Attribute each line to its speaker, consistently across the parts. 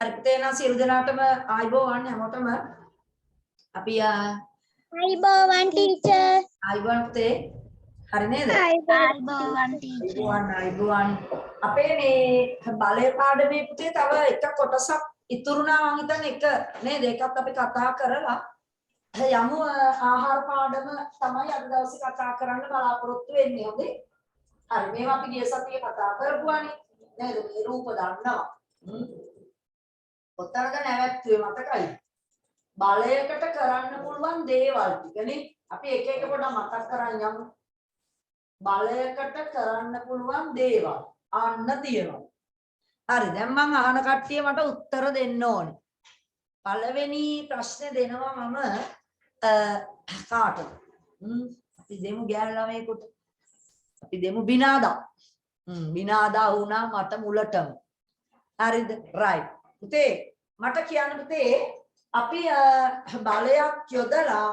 Speaker 1: හරි පුතේ නම් සියලු දෙනාටම ආයිබෝවන් හැමෝටම අපි
Speaker 2: ආයිබෝවන් ටීචර්.
Speaker 1: ආයිබෝවන් පුතේ හරි නේද?
Speaker 2: ආයිබෝවන් ටීචර්.
Speaker 1: ආයිබෝවන් අපේ මේ බලය පාඩමේ පුතේ තව එක කොටසක් ඉතුරුනා මං හිතන්නේ එක නේද? ඒකත් අපි කතා කරලා යමු ආහාර පාඩම තමයි අද දවසේ කතා කරන්න බලාපොරොත්තු වෙන්නේ හොඳේ. හරි මේවා අපි ගිය සතියේ කතා කරපුවානේ නේද? මේ රූප දන්නවා. ඔතනද නැවැත්තුවේ මතකයි. බලයකට කරන්න පුළුවන් දේවල් ටිකනේ අපි එක එක පොඩ්ඩක් මතක් කරන් යමු. බලයකට කරන්න පුළුවන් දේවල් අන්න තියෙනවා. හරි දැන් මම අහන කට්ටිය මට උත්තර දෙන්න ඕනේ. පළවෙනි ප්‍රශ්නේ දෙනවා මම කාටද? අපි දෙමු ගෑනු ළමයෙකුට. අපි දෙමු බිනාදා. බිනාදා වුණා මට මුලටම. හරිද? right. පුතේ මට කියන්න පුතේ අපි බලයක් යොදලා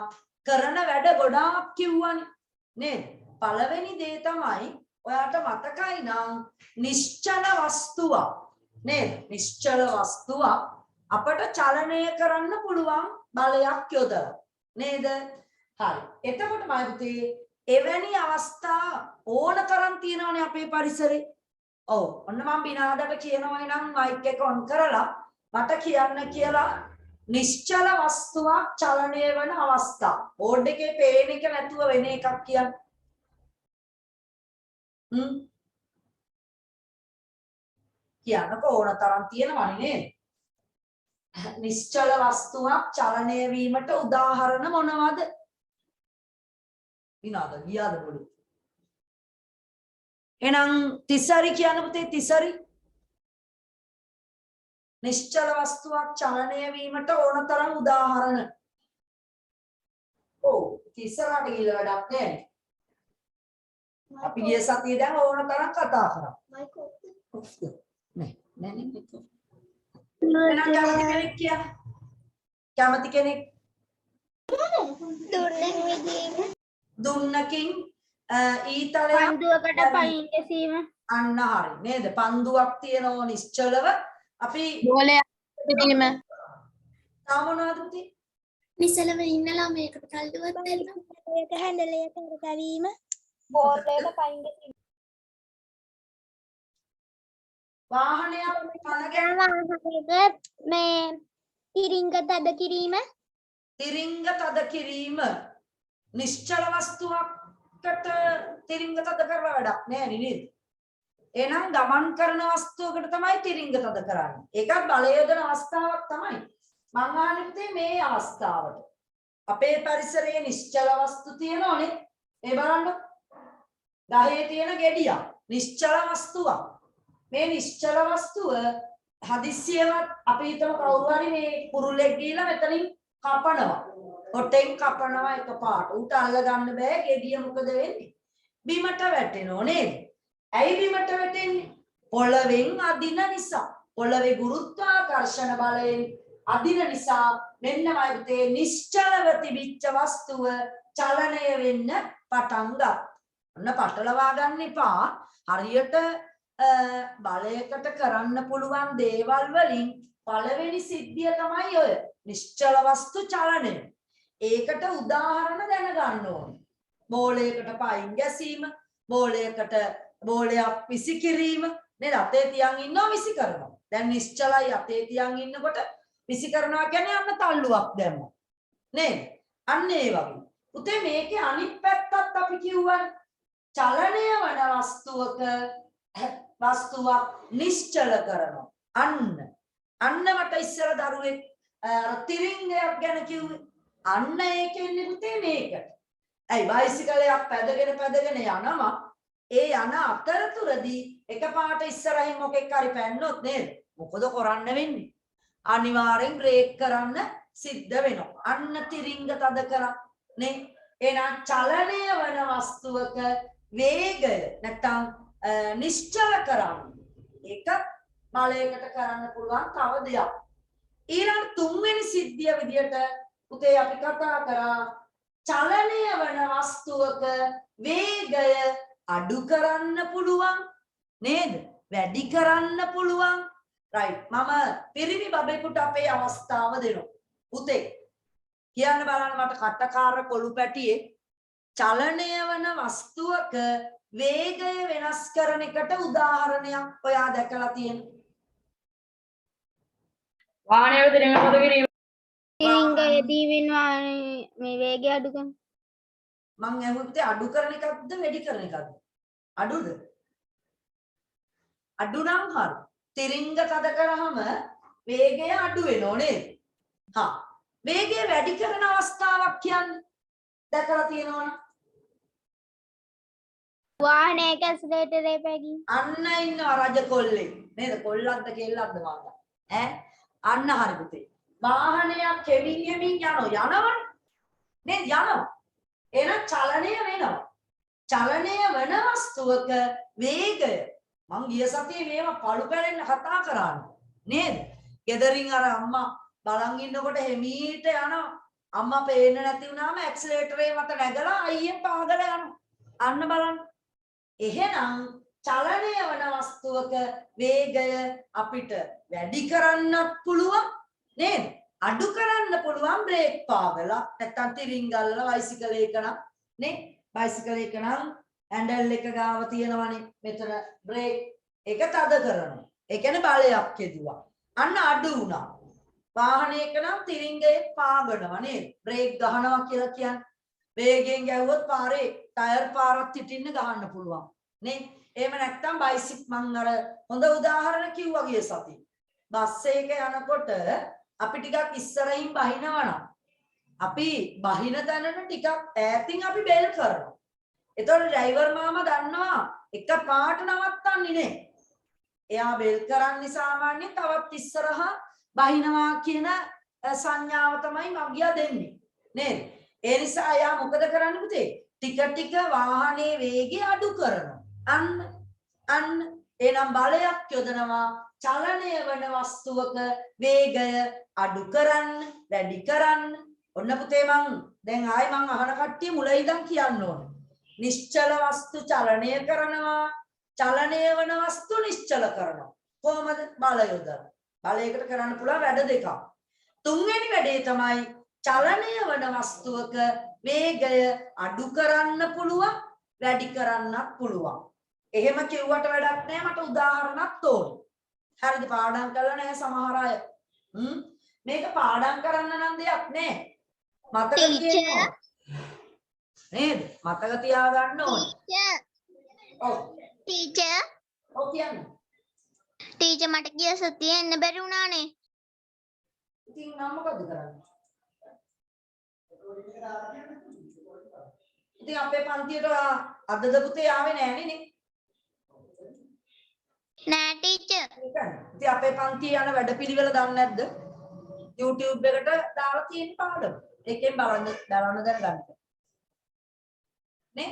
Speaker 1: කරන වැඩ ගොඩාක් කිව්වනේ නේද? පළවෙනි දේ තමයි ඔයාට මතකයි නම් නිශ්චල වස්තුවක් නේද? නිශ්චල වස්තුවක් අපට චලනය කරන්න පුළුවන් බලයක් යොදලා නේද? හරි. එතකොට මම පුතේ එවැනි අවස්ථා ඕන තරම් තියෙනවානේ අපේ පරිසරේ. ඔව් ඔන්න මම බිනාදට කියනවා නම් මයික් එක ඔන් කරලා මට කියන්න කියලා නිශ්චල වස්තුවක් චලනය වෙන අවස්ථා. බෝඩ් එකේ පේන එක නැතුව වෙන එකක් කියන්න. කියන්නකො ඕන තරම් තියෙනවනේ නේද? නිශ්චල වස්තුවක් චලනය වීමට උදාහරණ මොනවද? බිනාද ගියාද බොලු? එහෙනම් තිසරි කියන්න පුතේ තිසරි නිශ්චල වස්තුවක් චලනය වීමට ඕන තරම් උදාහරණ. ඔව් තිසරට ගිහලා වැඩක් නැහැ. අපි ගිය සතියේ දැන් ඕන තරම් කතා කරා. නෑ කැමති කෙනෙක් කියන්න. කැමති කෙනෙක් දුන්නකින් ඊතලයක්
Speaker 2: පන්දුවකට පයින් ගැසීම.
Speaker 1: අන්න හරි නේද? පන්දුවක් තියෙනවා නිශ්චලව අපි
Speaker 2: බෝලයක් පිටීම.
Speaker 1: තාම මොනවද පුතේ?
Speaker 3: නිසලව ඉන්න ළමයකට තල්ලුවක් දෙන්න.
Speaker 2: ඒක හැන්ඩලයක කරවීම. බෝලයක පයින් ගැසීම.
Speaker 1: වාහනයක් පනගෙන
Speaker 2: වාහනයක මේ තිරිංග තද කිරීම.
Speaker 1: තිරිංග තද කිරීම නිශ්චල වස්තුවකට තිරිංග තද කරලා වැඩක් නෑ නේද? එහෙනම් ගමන් කරන වස්තුවකට තමයි තිරිංග තද කරන්නේ. ඒකත් බලය යොදන අවස්ථාවක් තමයි. මං අහන්නේ මේ අවස්ථාවට. අපේ පරිසරයේ නිශ්චල වස්තු තියෙනෝනේ. මේ බලන්න. ගහේ තියෙන ගෙඩියක් නිශ්චල වස්තුවක්. මේ නිශ්චල වස්තුව හදිස්සියවත් අපි හිතමු කවුරු හරි මේ කුරුල්ලෙක් ගිහලා මෙතනින් කපනවා. හොටෙන් කපනවා එකපාරට. උට අල්ල ගන්න බෑ ගෙඩිය මොකද වෙන්නේ? බිමට වැටෙනෝ නේද? ඇයි බිමට වැටෙන්නේ? පොළවෙන් අදින නිසා. පොළවේ ගුරුත්වාකර්ෂණ බලයෙන් අදින නිසා මෙන්න වයිතේ නිශ්චලව තිබිච්ච වස්තුව චලනය වෙන්න පටන් ගත්තා. ඔන්න පටලවා ගන්න එපා. හරියට බලයකට කරන්න පුළුවන් දේවල් වලින් පළවෙනි සිද්ධිය තමයි ඔය නිශ්චල වස්තු චලනය. ඒකට උදාහරණ දැනගන්න ඕනේ. බෝලයකට පයින් ගැසීම, බෝලයක් විසිකිරීම නේද? අතේ තියන් ඉන්නවා විසි කරනවා. දැන් නිශ්චලයි අතේ තියන් ඉන්නකොට විසි කරනවා කියන්නේ අන්න තල්ලුවක් දැම්මා. නේද? අන්න ඒ වගේ. උතේ මේකේ අනිත් පැත්තත් අපි කිව්වනේ. චලනය වන වස්තුවක් නිශ්චල කරනවා. අන්න මට ඉස්සර දරුවෙක් තිරිංගයක් ගැන කිව්වේ. අන්න ඒකෙන්නේ පුතේ මේකට. ඇයි බයිසිකලයක් පැදගෙන යනවා. ඒ යන අතරතුරදී එකපාරට ඉස්සරහින් මොකෙක් හරි පැන්නොත් නේද? මොකද කරන්න වෙන්නේ? අනිවාර්යෙන් බ්‍රේක් කරන්න සිද්ධ වෙනවා. අන්න තිරිංග තද කරා නේ. එහෙනම් චලනය වන වස්තුවක වේගය නැත්නම් නිශ්චල කරන්න. ඒක බලයකට කරන්න පුළුවන් තව දෙයක්. ඊළඟ තුන්වෙනි සිද්ධිය විදියට පුතේ අපි කතා කරා චලනය වන වස්තුවක වේගය අඩු කරන්න පුළුවන් නේද? වැඩි කරන්න පුළුවන්. right මම පිරිමි බබෙකුට අපේ අවස්ථාව දෙනවා පුතේ කියන්න බලන්න මට කටකාර කොළු පැටියේ චලනය වන වස්තුවක වේගය වෙනස් කරන එකට උදාහරණයක් ඔයා දැකලා තියෙනවා
Speaker 4: වාහනයක තිරිංග තද කිරීම
Speaker 2: තිරිංගයේදී වෙනවා මේ වේගය අඩු කරන.
Speaker 1: මං ඇහුත්තේ අඩු කරන එකක්ද වැඩි කරන එකක්ද අඩුද අඩු නම් හරි තිරිංග තද කරාම වේගය අඩු වෙනෝ නේද හා වේගය වැඩි කරන අවස්ථාවක් කියන්නේ දැකලා තියෙනවනේ
Speaker 2: වාහනයක ඇක්සලරේටරේ පැගින්.
Speaker 1: අන්න ඉන්නවා රජ කොල්ලෙක් නේද කොල්ලක්ද කෙල්ලක්ද මන්ද ඈ අන්න හරි පුතේ වාහනයක් කෙමින් යමින් යනවනේ නේද යනවා එහෙනම් චලනය වෙනවා චලනය වන වස්තුවක වේගය මං ගිය සතියේ මේවා පළු පැලෙන්න කතා කරන්නේ නේද ගෙදරින් අර අම්මා බලන් ඉන්නකොට හිමීට යනවා අම්මා පේන්නේ නැති වුණාම ඇක්සලරේටරේ මත නැගලා අයියෙන් පාගල යනවා අන්න බලන්න එහෙනම් චලනය වන වස්තුවක වේගය අපිට වැඩි කරන්නත් පුළුවන් නේද අඩු කරන්න පුළුවන් බ්‍රේක් පාගලා නැත්තම් තිරින්ගල්ලා බයිසිකලයක නම් නේ බයිසිකලයක නම් හැන්ඩල් එක ගාව තියෙනවනේ මෙතන බ්‍රේක් එක තද කරනවා ඒ කියන්නේ බලයක් යෙදුවා අන්න අඩු වුණා වාහනයක නම් තිරින්ගේ පාගනවා නේද බ්‍රේක් ගහනවා කියලා කියන්නේ වේගෙන් ගැහුවොත් පාරේ ටයර් පාරක් තිටින්න ගහන්න පුළුවන් නේ එහෙම නැත්නම් බයිසික් මං අර හොඳ උදාහරණ කිව්වා ගිය සතියේ බස් එක යනකොට අපි ටිකක් ඉස්සරහින් බහිනවා නම් අපි බහින තැනට ටිකක් ඈතින් අපි බෙල් කරනවා එතකොට ඩ්‍රයිවර් මාමා දන්නවා එක පාට නවත්තන්නේ නේ එයා බෙල් කරන්නේ සාමාන්‍යයෙන් තවත් ඉස්සරහා බහිනවා කියන සංඥාව තමයි මගියා දෙන්නේ නේද ඒ නිසා එයා මොකද කරන්නේ පුතේ ටික ටික වාහනේ වේගය අඩු කරනවා අන්න එනම් බලයක් යොදනවා චලනය වන වස්තුවක වේගය අඩු කරන්න වැඩි කරන්න ඔන්න පුතේ මං දැන් ආයි මං අහන කට්ටිය මුල ඉඳන් කියන්න ඕනේ නිශ්චල වස්තු චලනය කරනවා චලනය වන වස්තු නිශ්චල කරනවා කොහොමද බල යොදලා බලයකට කරන්න පුළුවන් වැඩ දෙකක් තුන්වෙනි වැඩේ තමයි චලනය වන වස්තුවක වේගය අඩු කරන්න පුළුවන් වැඩි කරන්නත් පුළුවන් එහෙම කිව්වට වැඩක් නැහැ මට උදාහරණයක් ඕනේ හරිද පාඩම් කරලා නැහැ සමහර අය මේක පාඩම් කරන්න නම් දෙයක් නැහැ මතක තියෙන්න නේද මතක තියාගන්න ඕනේ ඔව්
Speaker 2: ටීචර්
Speaker 1: ඔව් කියන්නේ
Speaker 2: ටීචර් මට ගිය සතියේ එන්න බැරි වුණානේ.
Speaker 1: ඉතින් මම මොකද කරන්නේ ඉතින් අපේ පන්තියට අදද පුතේ ආවේ නෑනේ නේ
Speaker 2: නෑ ටීචර්.
Speaker 1: ඉතින් අපේ පන්තියේ යන වැඩපිළිවෙල දන්නේ නැද්ද? YouTube එකට දාලා තියෙන පාඩම. ඒකෙන් බලන්න දැනගන්න. නේ?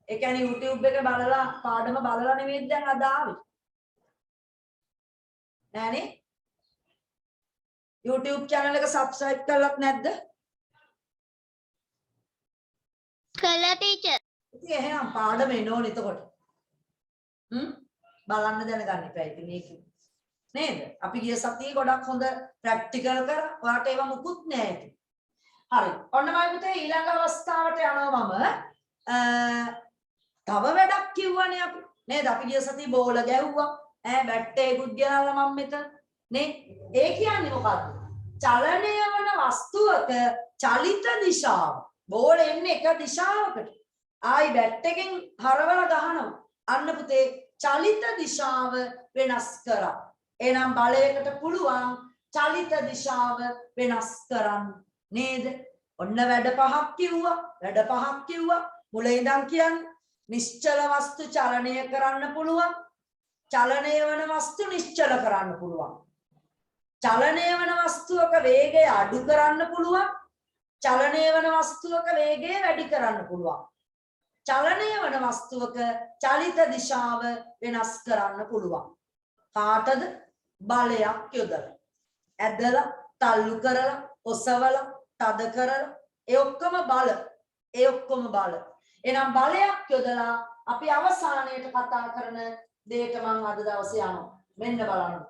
Speaker 1: ඒ කියන්නේ YouTube එක බලලා පාඩම බලලා නෙවෙයි දැන් අද ආවේ. නෑනේ? YouTube channel එක subscribe කරලත් නැද්ද?
Speaker 2: කළා ටීචර්.
Speaker 1: ඉතින් එහෙනම් පාඩම එනෝනේ එතකොට. බලන්න දැනගන්න එපා ඉතින් මේක. නේද? අපි ගිය සතියේ ගොඩක් හොඳ ප්‍රැක්ටිකල් කරා. ඔයාලට ඒවා මුකුත් නෑ ඉතින්. හරි. ඔන්න මම පුතේ ඊළඟ අවස්ථාවට යනවා මම. තව වැඩක් කිව්වනේ අපි. නේද? අපි ගිය සතියේ බෝල ගැහුවා. බැට්ටේකුත් ගෙනල්ලා මම මෙතන. නේ? ඒ කියන්නේ මොකද්ද? චලනය වන වස්තුවක චලිත දිශාව. බෝල එන්නේ එක දිශාවකට. ආයි බැට් එකෙන් හරවලා ගහනවා. අන්න පුතේ චලිත දිශාව වෙනස් කරා. එහෙනම් බලයකට පුළුවන් චලිත දිශාව වෙනස් කරන්න නේද? ඔන්න වැඩ පහක් කිව්වා. මුල ඉඳන් කියන්නේ නිශ්චල වස්තු චලනය කරන්න පුළුවන්. චලනය වන වස්තු නිශ්චල කරන්න පුළුවන්. චලනය වන වස්තුවක වේගය අඩු කරන්න පුළුවන්. චලනය වන වස්තුවක වේගය වැඩි කරන්න පුළුවන්. චලනය වන වස්තුවක චලිත දිශාව වෙනස් කරන්න පුළුවන්. කාටද? බලයක් යොදලා. ඇදලා, තල්ලු කරලා, ඔසවලා, තද කරලා, ඒ ඔක්කොම බල. එහෙනම් බලයක් යොදලා අපි අවසානයේට කතා කරන දෙයට මම අද දවසේ යනවා. මෙන්න බලන්න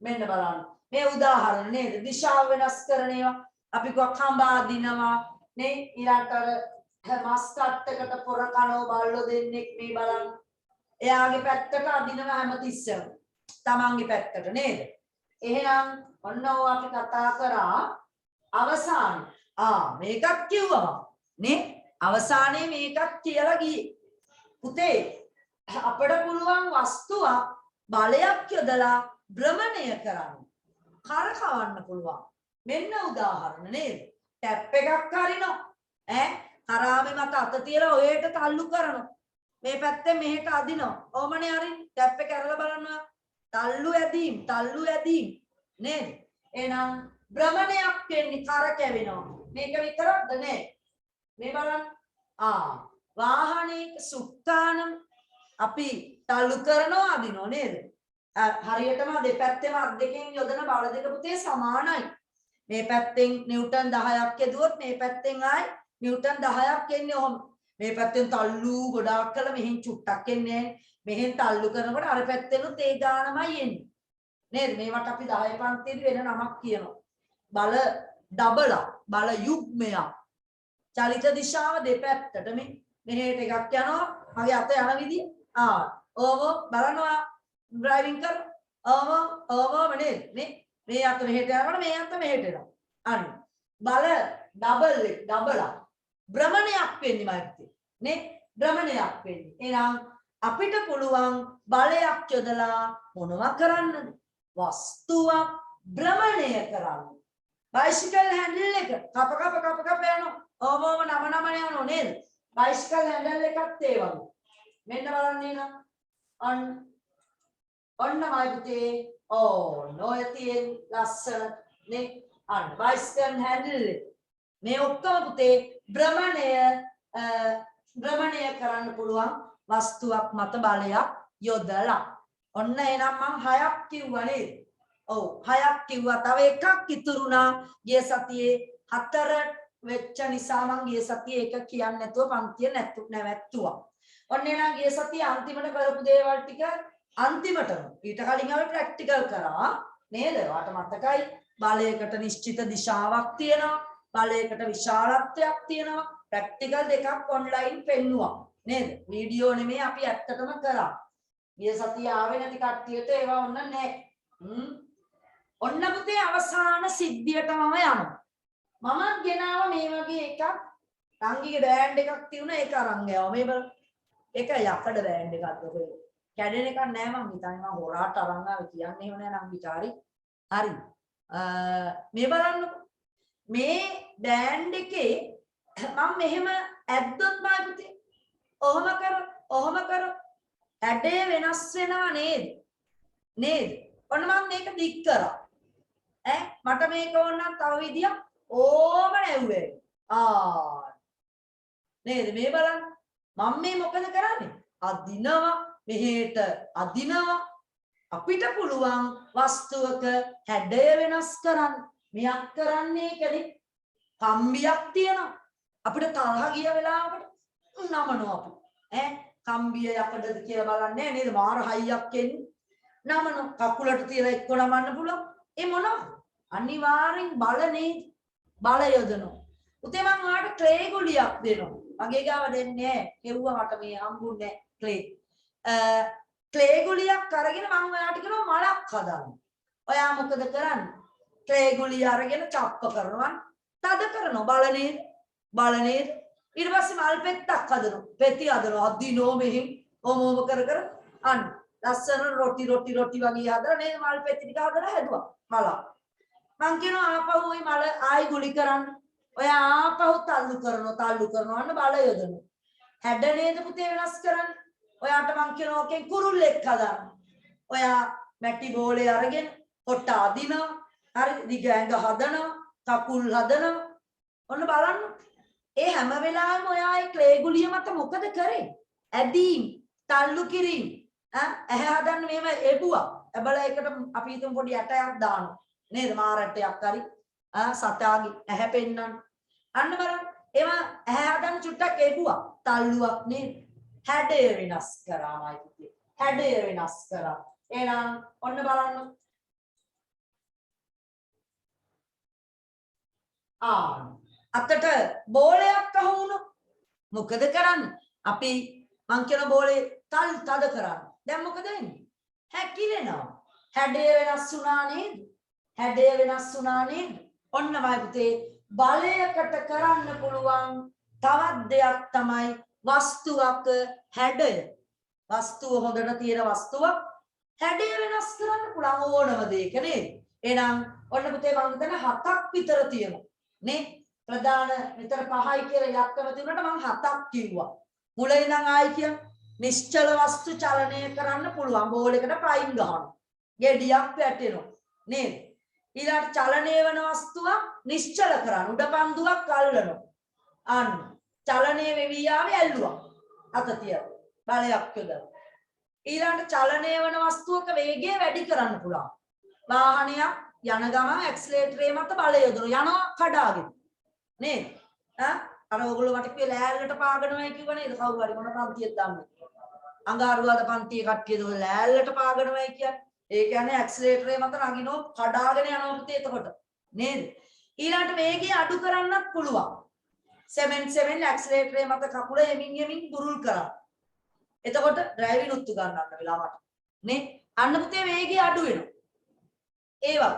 Speaker 1: මෙන්න බලන්න. මේ උදාහරණ නේද? දිශාව වෙනස් කරන ඒවා. අපි කො කඹා දිනවා නේ ඊළඟට මස් කට්ටකට පොර කනෝ බල්ලෝ දෙන්නෙක් මේ බලන්න. එයාගේ පැත්තට අදිනවා හැමතිස්සෙම. තමන්ගේ පැත්තට නේද? එහෙනම් ඔන්න ඔය අපි කතා කරා අවසාන. මේකක් කිව්වම නේ අවසානයේ මේකක් කියලා ගියේ. පුතේ අපිට පුළුවන් වස්තුවක් බලයක් යොදලා භ්‍රමණය කරන්න. කරකවන්න පුළුවන්. මෙන්න උදාහරණ නේද? ටැප් එකක් හරිනවා. කරාමේ මත අත තියලා ඔයට තල්ලු කරනවා. මේ පැත්තෙන් මෙහෙට අදිනවා. ඕමනේ හරිනේ. ටැප් එක ඇරලා බලන්න. තල්ලු ඇදීම් නේද? එහෙනම් භ්‍රමණයක් වෙන්නේ කරකැවෙනවා. මේක විතරක්ද නේ? මේ බලන්න. වාහනයක සුක්කානම් අපි තල්ලු කරනවා අදිනවා නේද? හරියටම දෙපැත්තෙම අත් දෙකෙන් යොදන බල දෙක පුතේ සමානයි. මේ පැත්තෙන් නිව්ටන් 10ක් යදුවොත් මේ පැත්තෙන් ආයි නිව්ටන් 10ක් එන්නේ ඔහොම. මේ පැත්තෙන් තල්ලු ගොඩාක් කළා මෙහෙන් චුට්ටක් එන්නේ මෙහෙන් තල්ලු කරනකොට අර පැත්තෙනුත් ඒ ගානමයි එන්නේ. නේද? මේවට අපි 10 පන්තියේදී වෙන නමක් කියනවා. බල ඩබලක්, බල යුග්මයක්. චලිත දිශාව දෙපැත්තට මෙහෙට එකක් යනවා. මගේ අත යන විදිය. ඕම බලනවා ඩ්‍රයිවිං කර. ඕම නේද? මේ අත මෙහෙට යනකොට මේ අත මෙහෙට එනවා. අන්න. බල ඩබලක්. භ්‍රමණයක් වෙන්නේ මායිත්තේ. නේ? භ්‍රමණයක් වෙන්නේ. එහෙනම් අපිට පුළුවන් බලයක් යොදලා මොනවා කරන්නද? වස්තුවක් භ්‍රමණය කරන්න. බයිසිකල් හැන්ඩල් එක කප යනවා. ඕම නම යනවා නේද? බයිසිකල් හැන්ඩල් එකත් ඒ වගේ. මෙන්න බලන්න නේද? ඔන්න මයි පුතේ නොය තියෙන ලස්සන නේ අන්න බයිසිකල් හැන්ඩල් එක. මේ ඔක්කොම පුතේ භ්‍රමණය කරන්න පුළුවන් වස්තුවක් මත බලයක් යොදලා. ඔන්න එහෙනම් මම 6ක් කිව්වා නේද? ඔව් 6ක් කිව්වා. තව එකක් ඉතුරුනා. ගිය සතියේ 4 වෙච්ච නිසා මම ගිය සතියේ එක කියන්නේ නැතුව පන්තිය නැවැත්තුවා. ඔන්න එහෙනම් ගිය සතියේ අන්තිමට කරපු දේවල් ටික අන්තිමටම ඊට කලින් අපි ප්‍රැක්ටිකල් කරා නේද? ඔයාට මතකයි බලයකට නිශ්චිත දිශාවක් තියෙනවා. බලයකට විශාලත්වයක් තියෙනවා. ප්‍රැක්ටිකල් දෙකක් ඔන්ලයින් පෙන්නුවා නේද? වීඩියෝ නෙමෙයි අපි ඇත්තටම කරා. ගිය සතියේ ආවේ නැති කට්ටියට ඒවා ඔන්න නැහැ. ඔන්න පුතේ අවසාන සිද්ධියට මම යනවා. මම ගෙනාව මේ වගේ එකක්. රංගිගේ බෑන්ඩ් එකක් තියුණා ඒක අරන් ගියා. මේ බලන්න. ඒක යකඩ බෑන්ඩ් එකක් ඔය. කැඩෙන එකක් නෑ මම හිතන්නේ මම හොරාට අරන් ආවේ කියන්නේ එහෙම නෑ නම් විචාරි. හරි. මේ බලන්නකො. මේ බෑන්ඩ් එකේ මම මෙහෙම ඇද්දොත් බෑ පුතේ. ඔහොම කර ඇඩේ වෙනස් වෙනව නේද? ඔන්න මම මේක දික් කරා. මට මේක ඕනනම් තව විදියක් ඕම නැව්වේ. නේද? මේ බලන්න. මම මේ මොකද කරන්නේ? අදිනවා මෙහෙට අදිනවා. අපිට පුළුවන් වස්තුවක හැඩය වෙනස් කරන්න. මෙයක් කරන්නේ ඒකනේ. කම්බියක් තියෙනවා. අපිට තරහ ගිය වෙලාවකට නමනවා අපි. කම්බිය යකඩද කියලා බලන්නේ නේද? මාර හයියක් එන්නේ. නමන කකුලට තියලා එක්ක නමන්න පුළුවන්. ඒ මොනවද? අනිවාර්යෙන් බලනේ බල යොදනවා. උතේ මම ඔයාලට ක්ලේ ගුලියක් දෙනවා. මගේ ගාව දෙන්නේ නැහැ. කෙව්වා මට මේ හම්බුන්නේ ක්ලේ. ක්ලේ ගුලියක් අරගෙන මම ඔයාලට කියනවා මලක් හදන්න. ඔයා මොකද කරන්නේ? ක්ලේ ගුලිය අරගෙන චප්ප කරනවා. තද කරනවා බලනේ. ඊට පස්සේ මල් පෙත්තක් හදනවා. පෙති හදනවා. අදිනෝ මෙහෙන් ඕම කර අන්න ලස්සන රොටි වගේ හදලා නේද මල් පෙති ටික හදලා හැදුවා. මල. මං කියනවා ආපහු ওই මල ආයි ගුලි කරන්න. ඔයා ආපහු තල්ලු කරනවා අන්න බල යොදනවා. හැඩ නේද පුතේ වෙනස් කරන්නේ. ඔයාට මං කියනවා ඔකෙන් කුරුල්ලෙක් හදන්න. ඔයා මැටි බෝලේ අරගෙන කොට අදිනවා. හරි දිග ඇඟ හදනවා කකුල් හදනවා. ඔන්න බලන්න. ඒ හැම වෙලාවෙම ඔයා ඒ ක්ලේ ගුලිය මත මොකද කරේ? ඇදීම්, තල්ලු කිරීම. ඇහැ හදන්න මේව එබුවා. එබලා එකට අපි හිතමු පොඩි ඇටයක් දානවා. නේද? මාරටයක් හරි. සතාගේ ඇහැ පෙන්නන්න. අන්න බලන්න. ඒවා ඇහැ හදන්න චුට්ටක් එබුවා. තල්ලුවක් නේද? හැඩය වෙනස් කරාමයි පුතේ. හැඩය වෙනස් කරා. එහෙනම් ඔන්න බලන්න. අතට බෝලයක් අහු වුණොත් මොකද කරන්නේ? අපි මං කියන බෝලේ තද කරන්න. දැන් මොකද වෙන්නේ? හැකිලෙනවා. හැඩය වෙනස් වුණා නේද? හැඩය වෙනස් වුණා නේද? ඔන්නමයි පුතේ බලයකට කරන්න පුළුවන් තවත් දෙයක් තමයි වස්තුවක හැඩය. වස්තුව හොඳට තියෙන වස්තුවක් හැඩය වෙනස් කරන්න පුළුවන් ඕනම දෙයක නේද? එහෙනම් ඔන්න පුතේ මම හිතන්නේ 7ක් විතර තියෙනවා නේ? ප්‍රධාන විතර 5යි කියලා යක්කම තිබුණාට මම 7ක් කිව්වා. මුල ඉඳන් ආයි කියන නිශ්චල වස්තු චලනය කරන්න පුළුවන් බෝලයකට පයින් ගහනවා. ගෙඩියක් වැටෙනවා නේද? ඊළඟට චලනය වෙන වස්තුවක් නිශ්චල කරන්න උඩ පන්දුවක් අල්ලනවා. අන්න චලනය වෙවි ආවේ ඇල්ලුවා. අත තියලා බලයක් යොදලා. ඊළඟට චලනය වෙන වස්තුවක වේගය වැඩි කරන්න පුළුවන්. වාහනයක් යන ගමන් ඇක්සලරේටරේ මත බලය යොදනවා. යනවා කඩාගෙන. නේද? අර ඔයගොල්ලෝ මට කිව්වේ ලෑල්ලට පාගනවායි කිව්ව නේද? කවුරු හරි මොන පන්තියෙද දන්නේ? අඟහරුවාද පන්තියේ කට්ටියද ඔය ලෑල්ලට පාගනවායි කියන්නේ? ඒ කියන්නේ ඇක්සලරේටරේ මත නගිනෝ කඩාගෙන යනවා පුතේ එතකොට. නේද? ඊළඟට වේගය අඩු කරන්නත් පුළුවන්. 7 ඇක්සලරේටරේ මත කකුල යමින් බුරුල් කරා. එතකොට ඩ්‍රයිවිං උත්තු ගන්නන්න වෙලාවට. නේ? අන්න පුතේ වේගය අඩු වෙනවා. ඒ වගේ.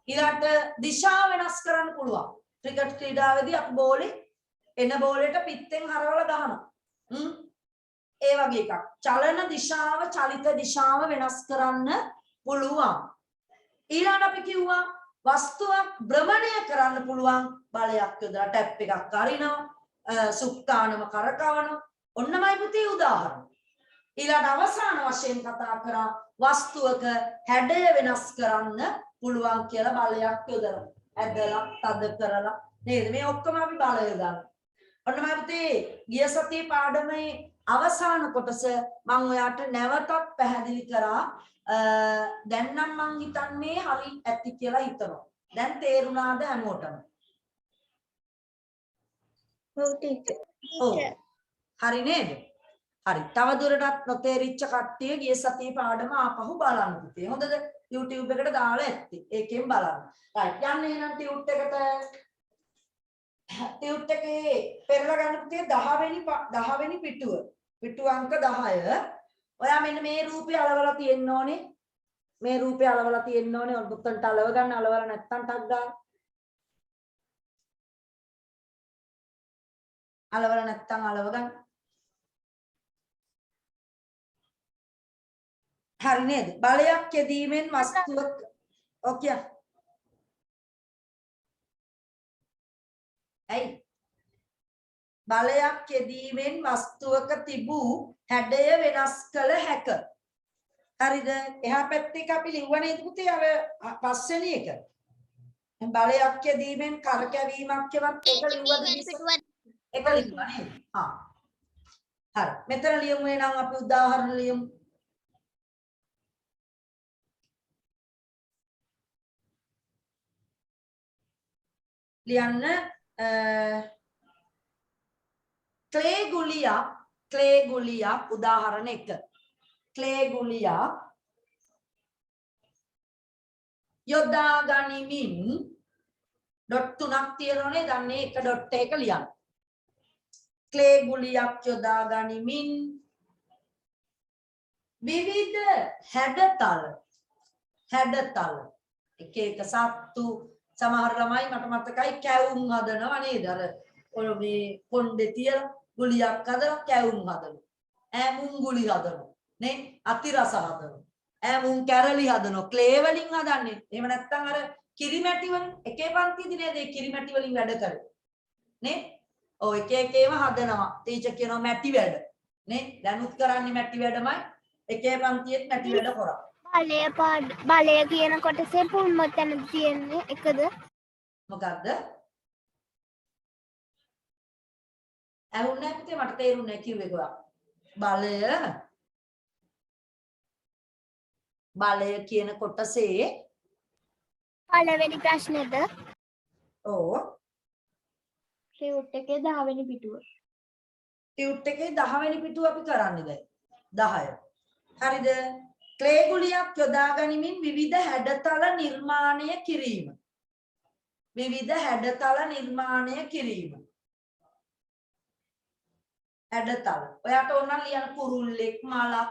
Speaker 1: ඊළඟට දිශාව වෙනස් කරන්න පුළුවන්. ක්‍රිකට් ක්‍රීඩාවේදී අපි බෝලේ එන බෝලෙට පිටෙන් හරවලා ගහනවා. ඒ වගේ එකක්. චලන දිශාව, චලිත දිශාව වෙනස් කරන්න පුළුවන්. ඊළඟ අපි කිව්වා වස්තුවක් භ්‍රමණය කරන්න පුළුවන් බලයක් යොදලා ටැප් එකක් අරිනවා, සුක්කානම කරකවනවා. ඔන්නමයි පුතේ උදාහරණ. ඊළඟ අවසාන වශයෙන් කතා කරා වස්තුවක හැඩය වෙනස් කරන්න පුළුවන් කියලා බලයක් යොදලා, ඇදලා, තද කරලා නේද? මේ ඔක්කොම අපි බලය දානවා. ඔන්නමයි පුතේ ගිය සතියේ පාඩමේ අවසාන කොටස මම ඔයාට නැවතත් පැහැදිලි කරා. දැන් නම් මං හිතන්නේ හරි ඇති කියලා හිතනවා. දැන් තේරුණාද හැමෝටම?
Speaker 2: ඔව් ටීචර්.
Speaker 1: ඔව්. හරි නේද? හරි. තව දුරටත් නොතේරිච්ච කට්ටිය ගිය සතියේ පාඩම ආපහු බලන්න පුතේ. හොඳද? YouTube එකට දාලා ඇත්තේ. ඒකෙන් බලන්න. right. යන්න එහෙනම් ටියුට් එකට. ටියුට් එකේ පෙරලා ගන්න පුතේ 10 වෙනි පිටුව. පිටුව අංක 10. ඔයා මෙන්න මේ රූපය අලවලා තියෙන්න ඕනේ. මේ රූපය අලවලා තියෙන්න ඕනේ. ඔන්න පුතන්ට අලව ගන්න, අලවලා නැත්තම් ටක් ගන්න. අලවලා නැත්තම් අලව ගන්න. හරි නේද? බලයක් යෙදීමෙන් වස්තුවක ඔකිය. ඇයි? බලයක් යෙදීමෙන් වස්තුවක තිබූ හැඩය වෙනස් කළ හැක. හරිද? එහා පැත්තේ අපි ලිව්ව නේද පුතේ අර පස්වෙනි එක. බලයක් යෙදීමෙන් කරකැවීමක් කියවත් ඒක ලිව්වද? ඒක ලිව්වා නේද? හරි. මෙතන ලියමු එනම් අපි උදාහරණ ලියමු. ලියන්න ක්ලේ ගුලියක් උදාහරණ 1. ක්ලේ ගුලියක් යොදා ගනිමින් ඩොට් 3ක් තියෙනවනේ. දන්නේ එක ඩොට් එක ලියන්න. ක්ලේ ගුලියක් යොදා ගනිමින් විවිධ හැඩතල එක එක සත්තු සමහර ළමයි මට මතකයි කැවුම් හදනවා නේද? අර ඔය මේ කොණ්ඩේ තියලා ගුලියක් හදලා කැවුම් හදනවා. ඈමුන් ගුලි හදනවා නේ? අතිරස හදනවා. ඈමුන් කැරලි හදනවා. ක්ලේ වලින් හදන්නේ. එහෙම නැත්නම් අර කිරිමැටි වලින් එකේ පන්තියේදී නේද ඒ කිරිමැටි වලින් වැඩ කරේ. නේ? ඔව් එක එක ඒවා හදනවා. ටීචර් කියනවා මැටි වැඩ. නේ? දැනුත් කරන්නේ මැටි වැඩමයි. එකේ පන්තියේත් මැටි වැඩ කරා.
Speaker 2: බලය කියන කොටසේ පුල්මතන තියෙන්නේ එකද?
Speaker 1: මොකද්ද? ඇහුන්නේ නැත්තේ මට තේරුන්නේ කිව්වේ කොහොමද? බලය කියන කොටසේ
Speaker 2: පළවෙනි ප්‍රශ්නේද?
Speaker 1: ඔව්.
Speaker 2: ටියුට් එකේ 10 වෙනි පිටුව.
Speaker 1: ටියුට් එකේ 10 වෙනි පිටුව අපි කරන්නේ දැන් 10. හරිද? ක්ලේ ගුලියක් යොදා ගනිමින් විවිධ හැඩතල නිර්මාණය කිරීම. විවිධ හැඩතල නිර්මාණය කිරීම. හැඩතල. ඔයාට ඕන නම් ලියන්න කුරුල්ලෙක් මලක්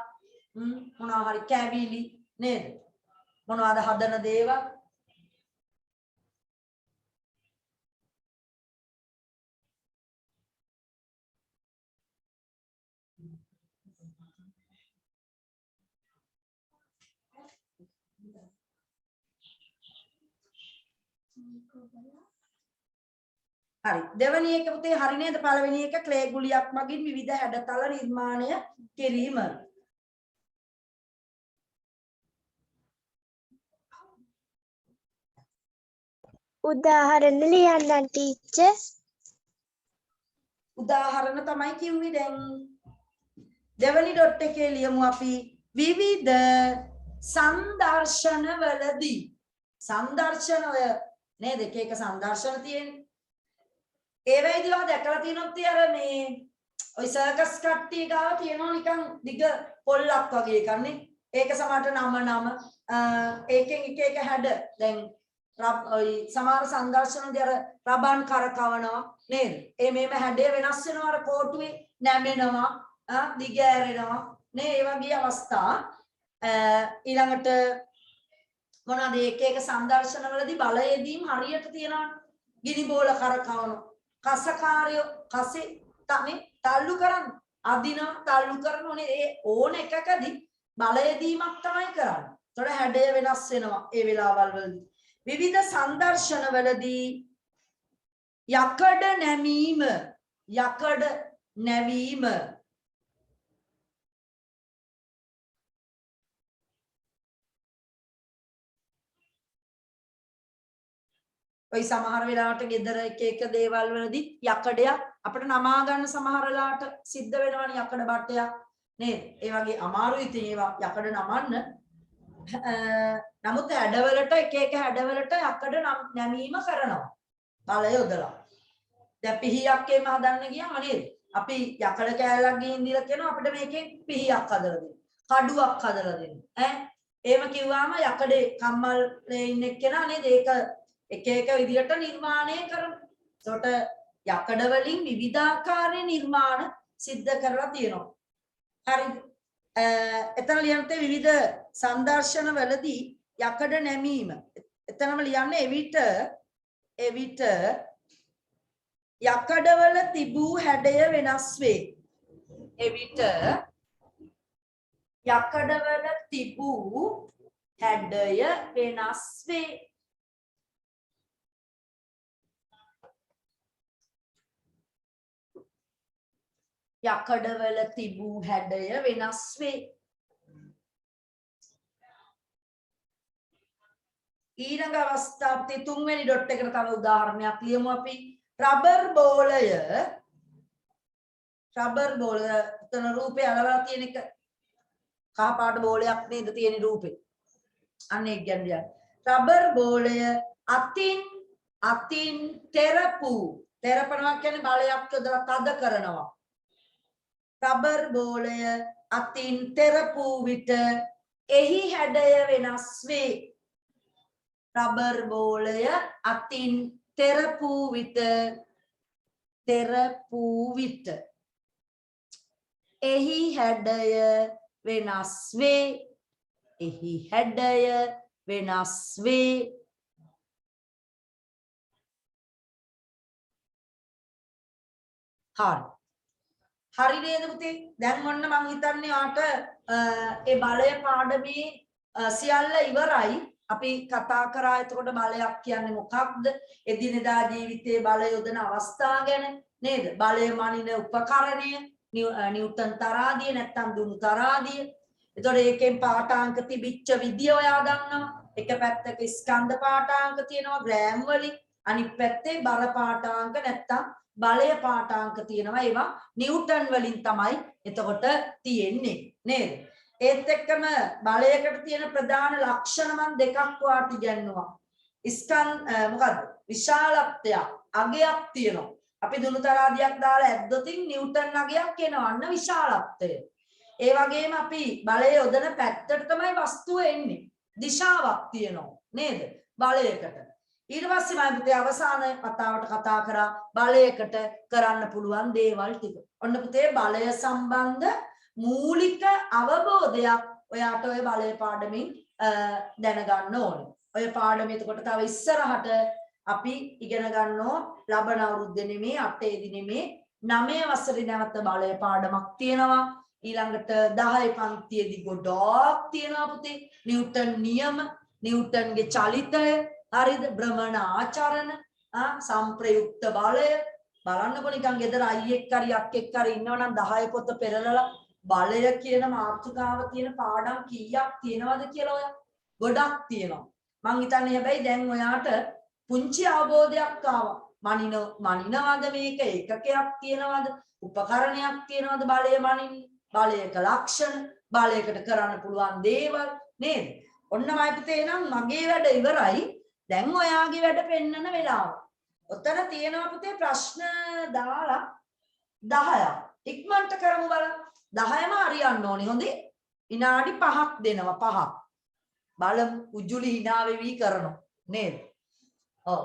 Speaker 1: මොනවා හරි කැවිලි නේද? මොනවද හදන දේවල්? හරි. දෙවෙනි එක පුතේ හරි නේද? පළවෙනි එක ක්ලේ ගුලියක් මගින් විවිධ හැඩතල නිර්මාණය කිරීම.
Speaker 2: උදාහරණ ලියන්න ටීචර්.
Speaker 1: උදාහරණ තමයි කිව්වේ දැන්. දෙවෙනි ඩොට් එකේ ලියමු අපි විවිධ සංදර්ශනවලදී. සංදර්ශන ඔය නේද? එක එක සංදර්ශන තියෙන්නේ. ඒ වෙයිදිවා දැකලා තියෙනොත් අර මේ ඔය සර්කස් කට්ටිය ගාව තියෙනවා නිකන් දිග පොල්ලක් වගේ එකක් නේ. ඒක සමහරට නම ඒකෙන් එක එක හැඩ දැන් ඔය සමහර සංදර්ශනදී අර රබන් කරකවනවා නේද? ඒ මේම හැඩය වෙනස් වෙනවා අර කෝටුවේ නැමෙනවා දිග ඇරෙනවා නේ. ඒ වගේ අවස්ථා ඊළඟට මොනවාද එක එක සංදර්ශනවලදී බලයේදීම හරියට තියනවා. ගිනි බෝල කරකවනවා. කසකාරයෝ කසේ තමයි තල්ලු කරන්නේ. අදිනවා තල්ලු කරනෝනේ. ඒ ඕන එකකදී බලයේදීමක් තමයි කරන්නේ. ඒතකොට හැඩය වෙනස් වෙනවා ඒ වෙලාවල් වලදී. විවිධ සංදර්ශනවලදී යකඩ නැමීම ඔය සමහර වෙලාවට ගෙදර එක දේවල් වලදී යකඩයක් අපිට නමා ගන්න සමහර වෙලාවට සිද්ධ වෙනවනේ යකඩ බට්ටයක් නේද? ඒ වගේ අමාරුයි ඉතින් ඒවා යකඩ නමන්න. නමුත් හැඩවලට එක හැඩවලට යකඩ නැමීම කරනවා. බලය යොදලා. දැන් පිහියක් එහෙම හදන්න ගියාම නේද? අපි යකඩ කෑල්ලක් ගිහින් දීලා කියනවා අපිට මේකෙන් පිහියක් හදලා දෙන්න. කඩුවක් හදලා දෙන්න. එහෙම කිව්වම යකඩේ කම්මල් ඉන්න එක්කෙනා නේද? ඒක එක විදිහට නිර්මාණය කරනවා. ඒකට යකඩ වලින් විවිධාකාරයේ නිර්මාණ සිද්ධ කරලා තියෙනවා. හරිද? එතන ලියන්නේ විවිධ සංදර්ශන වලදී යකඩ නැමීම. එතනම ලියන්නේ එවිට යකඩවල තිබූ හැඩය වෙනස් වේ. එවිට යකඩවල තිබූ හැඩය වෙනස් වේ. යකඩවල තිබූ හැඩය වෙනස් වේ. ඊළඟ අවස්ථාවේ තුන්වෙනි ඩොට් එකට තව උදාහරණයක් ලියමු අපි. රබර් බෝලය තන රූපේ අලවලා තියෙන එක කහ පාට බෝලයක් නේද තියෙන රූපේ. අන්න ඒක කියන්නේ. රබර් බෝලය අතින් තෙරපනවා කියන්නේ බලයක් යොදලා තද කරනවා. රබර් බෝලය අතින් තෙරපූ විට එහි හැඩය වෙනස් වේ. රබර් බෝලය අතින් තෙරපූ විට එහි හැඩය වෙනස් වේ. හරි නේද පුතේ? දැන් ඔන්න මම හිතන්නේ ආට ඒ බලය පාඩමේ සියල්ල ඉවරයි. අපි කතා කරා එතකොට බලයක් කියන්නේ මොකක්ද? එදිනෙදා ජීවිතයේ බලය යොදන අවස්ථා ගැන නේද? බලය මනින උපකරණය නිව්ටන් තරාදිය නැත්නම් දුනු තරාදිය. එතකොට ඒකෙන් පාඨාංක තිබිච්ච විදිය ඔයා දන්නවා. එක පැත්තක ස්කන්ධ පාඨාංක තියෙනවා ග්‍රෑම් වලින්. අනිත් පැත්තේ බල පාඨාංක නැත්නම් බලය පාඨාංක තියෙනවා. ඒවා නිව්ටන් වලින් තමයි එතකොට තියෙන්නේ නේද? ඒත් එක්කම බලයකට තියෙන ප්‍රධාන ලක්ෂණ මම දෙකක් වාට ඉගෙනුවා. මොකද්ද? විශාලත්වය අගයක් තියෙනවා. අපි දුනුතරාදියක් දාලා ඇද්දොතින් නිව්ටන් අගයක් එනවා. අන්න විශාලත්වය. ඒ වගේම අපි බලය යොදන පැත්තට තමයි වස්තුව එන්නේ. දිශාවක් තියෙනවා නේද? බලයකට. ඊට පස්සේ මම පුතේ අවසාන කතාවට කතා කරා බලයකට කරන්න පුළුවන් දේවල් ටික. ඔන්න පුතේ බලය සම්බන්ධ මූලික අවබෝධයක් ඔයාට ඔය බලය පාඩමින් දැනගන්න ඕනේ. ඔය පාඩම එතකොට තව ඉස්සරහට අපි ඉගෙන ගන්නෝ ලබන අවුරුද්දේ නෙමේ 8 දී නෙමේ 9 වසරේ නැවත බලය පාඩමක් තියෙනවා. ඊළඟට 10 පන්තියේදී ගොඩක් තියෙනවා පුතේ. නිව්ටන් නියම, නිව්ටන්ගේ චලිතය, හරිද? භ්‍රමණ ආචරණ, සම්ප්‍රයුක්ත බලය. බලන්නකො නිකන් ගෙදර අයියෙක් හරි අක්කෙක් හරි ඉන්නවනම් 10 පොත පෙරලලා බලය කියන මාතෘකාව තියෙන පාඩම් කීයක් තියෙනවද කියලා ඔය ගොඩක් තියෙනවා. මං හිතන්නේ හැබැයි දැන් ඔයාට පුංචි අවබෝධයක් ආවා. මනිනවද මේක ඒකකයක් තියෙනවද? උපකරණයක් තියෙනවද බලය මනින්න? බලයක ලක්ෂණ, බලයකට කරන්න පුළුවන් දේවල් නේද? ඔන්නමයි පුතේ නම් මගේ වැඩ ඉවරයි. දැන් ඔයාගේ වැඩ පෙන්නන වෙලාව. ඔතන තියෙනවා පුතේ ප්‍රශ්න දාලා 10ක්. ඉක්මනට කරමු බලන්න. 10ම හරියන්න ඕනේ. හොඳේ. විනාඩි 5ක් දෙනවා 5ක්. බලමු උජුලි hina වෙවි කරනවා නේද? ඔව්.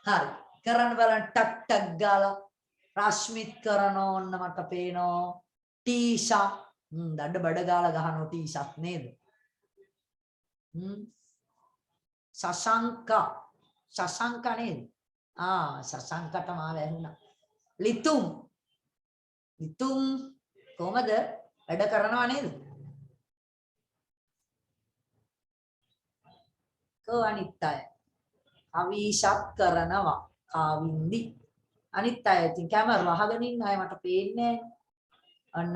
Speaker 1: හරි. කරන්න බලන්න ටක් ටක් ගාලා රශ්මිත් කරනවා ඔන්න මට පේනවා. ටීෂා දඩ බඩ ගාලා ගහනවා ටීෂාත් නේද? සසංක නේද? සසංකට මාව ඇහුණා. ලිතුම් කොහමද වැඩ කරනවා නේද? කෝ අනිත් අය අවිෂත් කරනවා කාවින්දි අනිත් අය ඉතින් කැමර වහගෙන ඉන්න අය මට පේන්නේ අන්න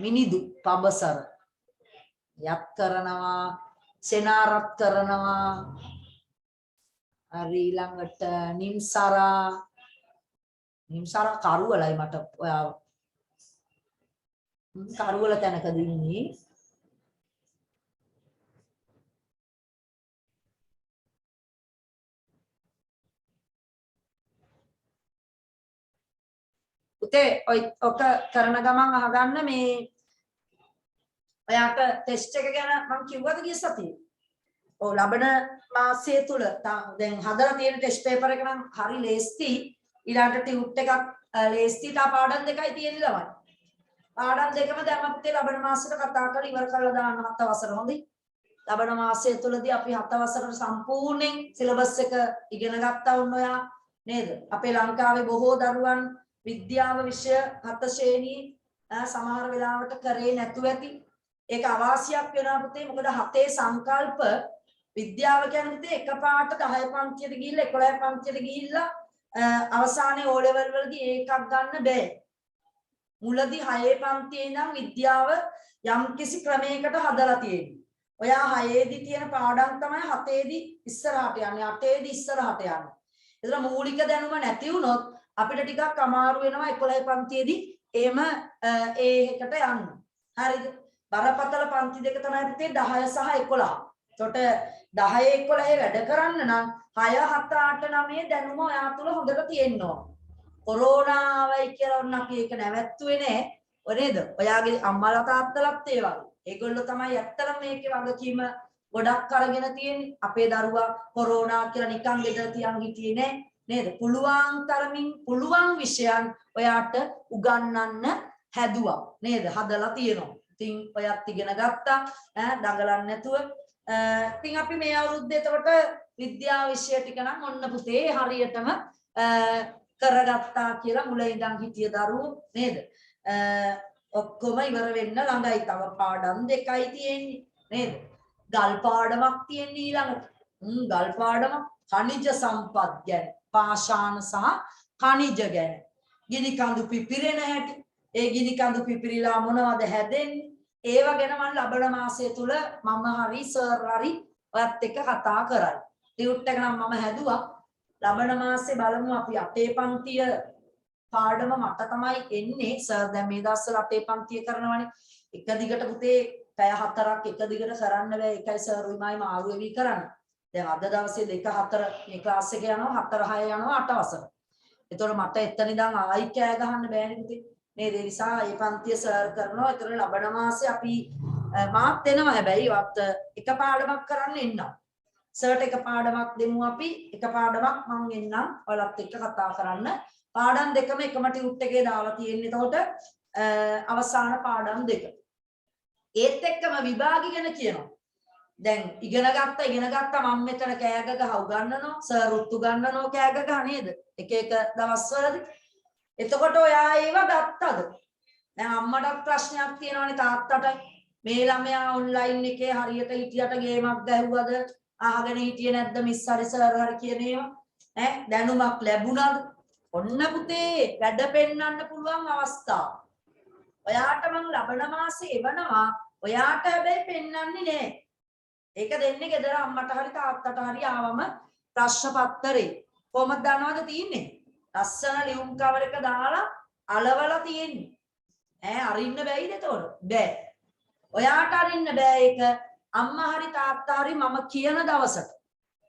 Speaker 1: මිනිදු පබසර යත් කරනවා සෙනාරත් කරනවා හරි ඊළඟට නිම්සරා කරුවලයි මට ඔයා කරුවල තැනකද ඉන්නේ පුතේ ඔක කරන ගමන් අහගන්න මේ ඔයාට ටෙස්ට් එක ගැන මම කිව්වද ගිය සතියේ ඔව් ලබන මාසය තුල දැන් හදලා තියෙන ටෙස්ට් පේපර් එක නම් හරි ලේස්ති ඊළඟට ටියුට් එකක් ලේස්තිට පාඩම් දෙකයි තියෙන්නේ ළමයි පාඩම් දෙකම දැන් අපිට ලබන මාසෙට කතා කරලා ඉවර කරලා දාන්න 7 වසර හොඳයි ලබන මාසය තුලදී අපි 7 වසරට සම්පූර්ණයෙන් සිලබස් එක ඉගෙන ගත්තා වුණ ඔයා නේද අපේ ලංකාවේ බොහෝ දරුවන් විද්‍යාව විෂය 7 ශ්‍රේණී සමහර වෙලාවට කරේ නැතුව ඇති ඒක අවාසියක් වෙනවා පුතේ මොකද 7 සංකල්ප විද්‍යාව කියන්නේ එකපාරට 10 පන්තියට ගිහිල්ලා 11 පන්තියට ගිහිල්ලා අවසානයේ O level වලදී ඒකක් ගන්න බෑ මුලදී 6 පන්තියේ ඉඳන් විද්‍යාව යම්කිසි ක්‍රමයකට හදලා තියෙනවා ඔයා 6 දී තියෙන පාඩම් තමයි 7 දී ඉස්සරහට යන්නේ 8 දී ඉස්සරහට යන්නේ ඒතර මූලික දැනුම නැති වුණොත් අපිට ටිකක් අමාරු වෙනවා 11 පන්තියේදී එහෙම ඒකට යන්න. හරිද? බරපතල පන්ති දෙක තමයි පුතේ 10 සහ 11. එතකොට 10 11 වැඩ කරන්න නම් 6 7 8 9 දැනුම ඔයා තුල හොඳට තියෙන්න ඕන. කොරෝනා ආවයි කියලා ඔන්න අපි ඒක නැවැත්තුවේ නෑ. ඔය නේද? ඔයාගේ අම්මලා තාත්තලාත් ඒ වගේ. ඒගොල්ලෝ තමයි ඇත්තටම මේකේ වගකීම ගොඩක් අරගෙන තියෙන්නේ. අපේ දරුවා කොරෝනා කියලා නිකන් ගෙදර තියන් හිටියේ නෑ. නේද පුළුවන් තරමින් පුළුවන් විෂයන් ඔයාට උගන්වන්න හැදුවා නේද හදලා තියෙනවා ඉතින් ඔයත් ඉගෙන ගත්තා දඟලන්න නැතුව ඉතින් අපි මේ අවුරුද්දේ එතකොට විද්‍යාව විෂය ටික නම් ඔන්න පුතේ හරියටම කරගත්තා කියලා මුල ඉඳන් හිටිය දරුවෝ නේද ඔක්කොම ඉවර වෙන්න ළඟයි තව පාඩම් දෙකයි තියෙන්නේ නේද ගල් පාඩමක් තියෙන්නේ ඊළඟට ගල් පාඩම खनिज संपद ගැන පාෂාණ සහ खनिज ගැන ගිනි කඳු පිපිරෙන හැටි ඒ ගිනි කඳු පිපිරිලා මොනවද හැදෙන්නේ ඒව ගැන මම ලබන මාසය තුල මම හරි සර් හරි ඔයත් එක්ක කතා කරයි ටියුට් එක නම් මම හැදුවා ලබන මාසේ බලමු අපි 8 පන්තිය පාඩම මට තමයි එන්නේ සර් දැන් මේ දවස්වල 8 පන්තිය කරනවානේ එක දිගට පුතේ පැය 4ක් එක දිගට කරන්න බෑ ඒකයි සර් උයිමයි මාරු වෙවි කරන්නේ දැන් අද දවසේ 2 4 මේ ක්ලාස් එක යනවා 4 6 යනවා 8 වසර. ඒතකොට මට එතන ඉඳන් ආයි කෑ ගහන්න බෑනේ පුතේ. නේද? ඒ නිසා මේ පන්තිය සර් කරනවා. ඒතකොට ලබන මාසේ අපි මාත් එනවා හැබැයි වත් එක පාඩමක් කරන්න එන්න. සර්ට් එක පාඩමක් දෙමු අපි. එක පාඩමක් මම එන්නම් ඔයාලත් එක්ක කතා කරන්න. පාඩම් දෙකම එකම ටියුට් එකේ දාලා තියෙන්නේ. එතකොට අවසාන පාඩම් දෙක. ඒත් එක්කම විභාගي ගැන කියනවා. දැන් ඉගෙන ගත්ත මම මෙතන කෑග ගහ උගන්වනවා. සර් උගන්වනවා කෑග ගහ නේද? එක එක දවස්වලදී. එතකොට ඔයා ඒව ගත්තද? දැන් අම්මටත් ප්‍රශ්නයක් තියෙනවානේ තාත්තට. මේ ළමයා ඔන්ලයින් එකේ හරියට හිටියට ගේමක් ගැහුවද? අහගෙන හිටියේ නැද්ද මිස් හරි සර් හරි කියන ඒවා? දැනුමක් ලැබුණාද? ඔන්න පුතේ වැඩ පෙන්වන්න පුළුවන් අවස්ථාව. ඔයාට මම ලබන මාසේ එවනවා. ඔයාට හැබැයි පෙන්වන්නේ නෑ. ඒක දෙන්නේ ගෙදර අම්මට හරි තාත්තට හරි ආවම ප්‍රශ්න පත්‍රේ. කොහොමද දන්නවද තියෙන්නේ? ලස්සන ලියුම් කවර එක දාලා අලවලා තියෙන්නේ. අරින්න බැයිද එතකොට? බෑ. ඔයාට අරින්න බෑ ඒක අම්මා හරි තාත්තා හරි මම කියන දවසට.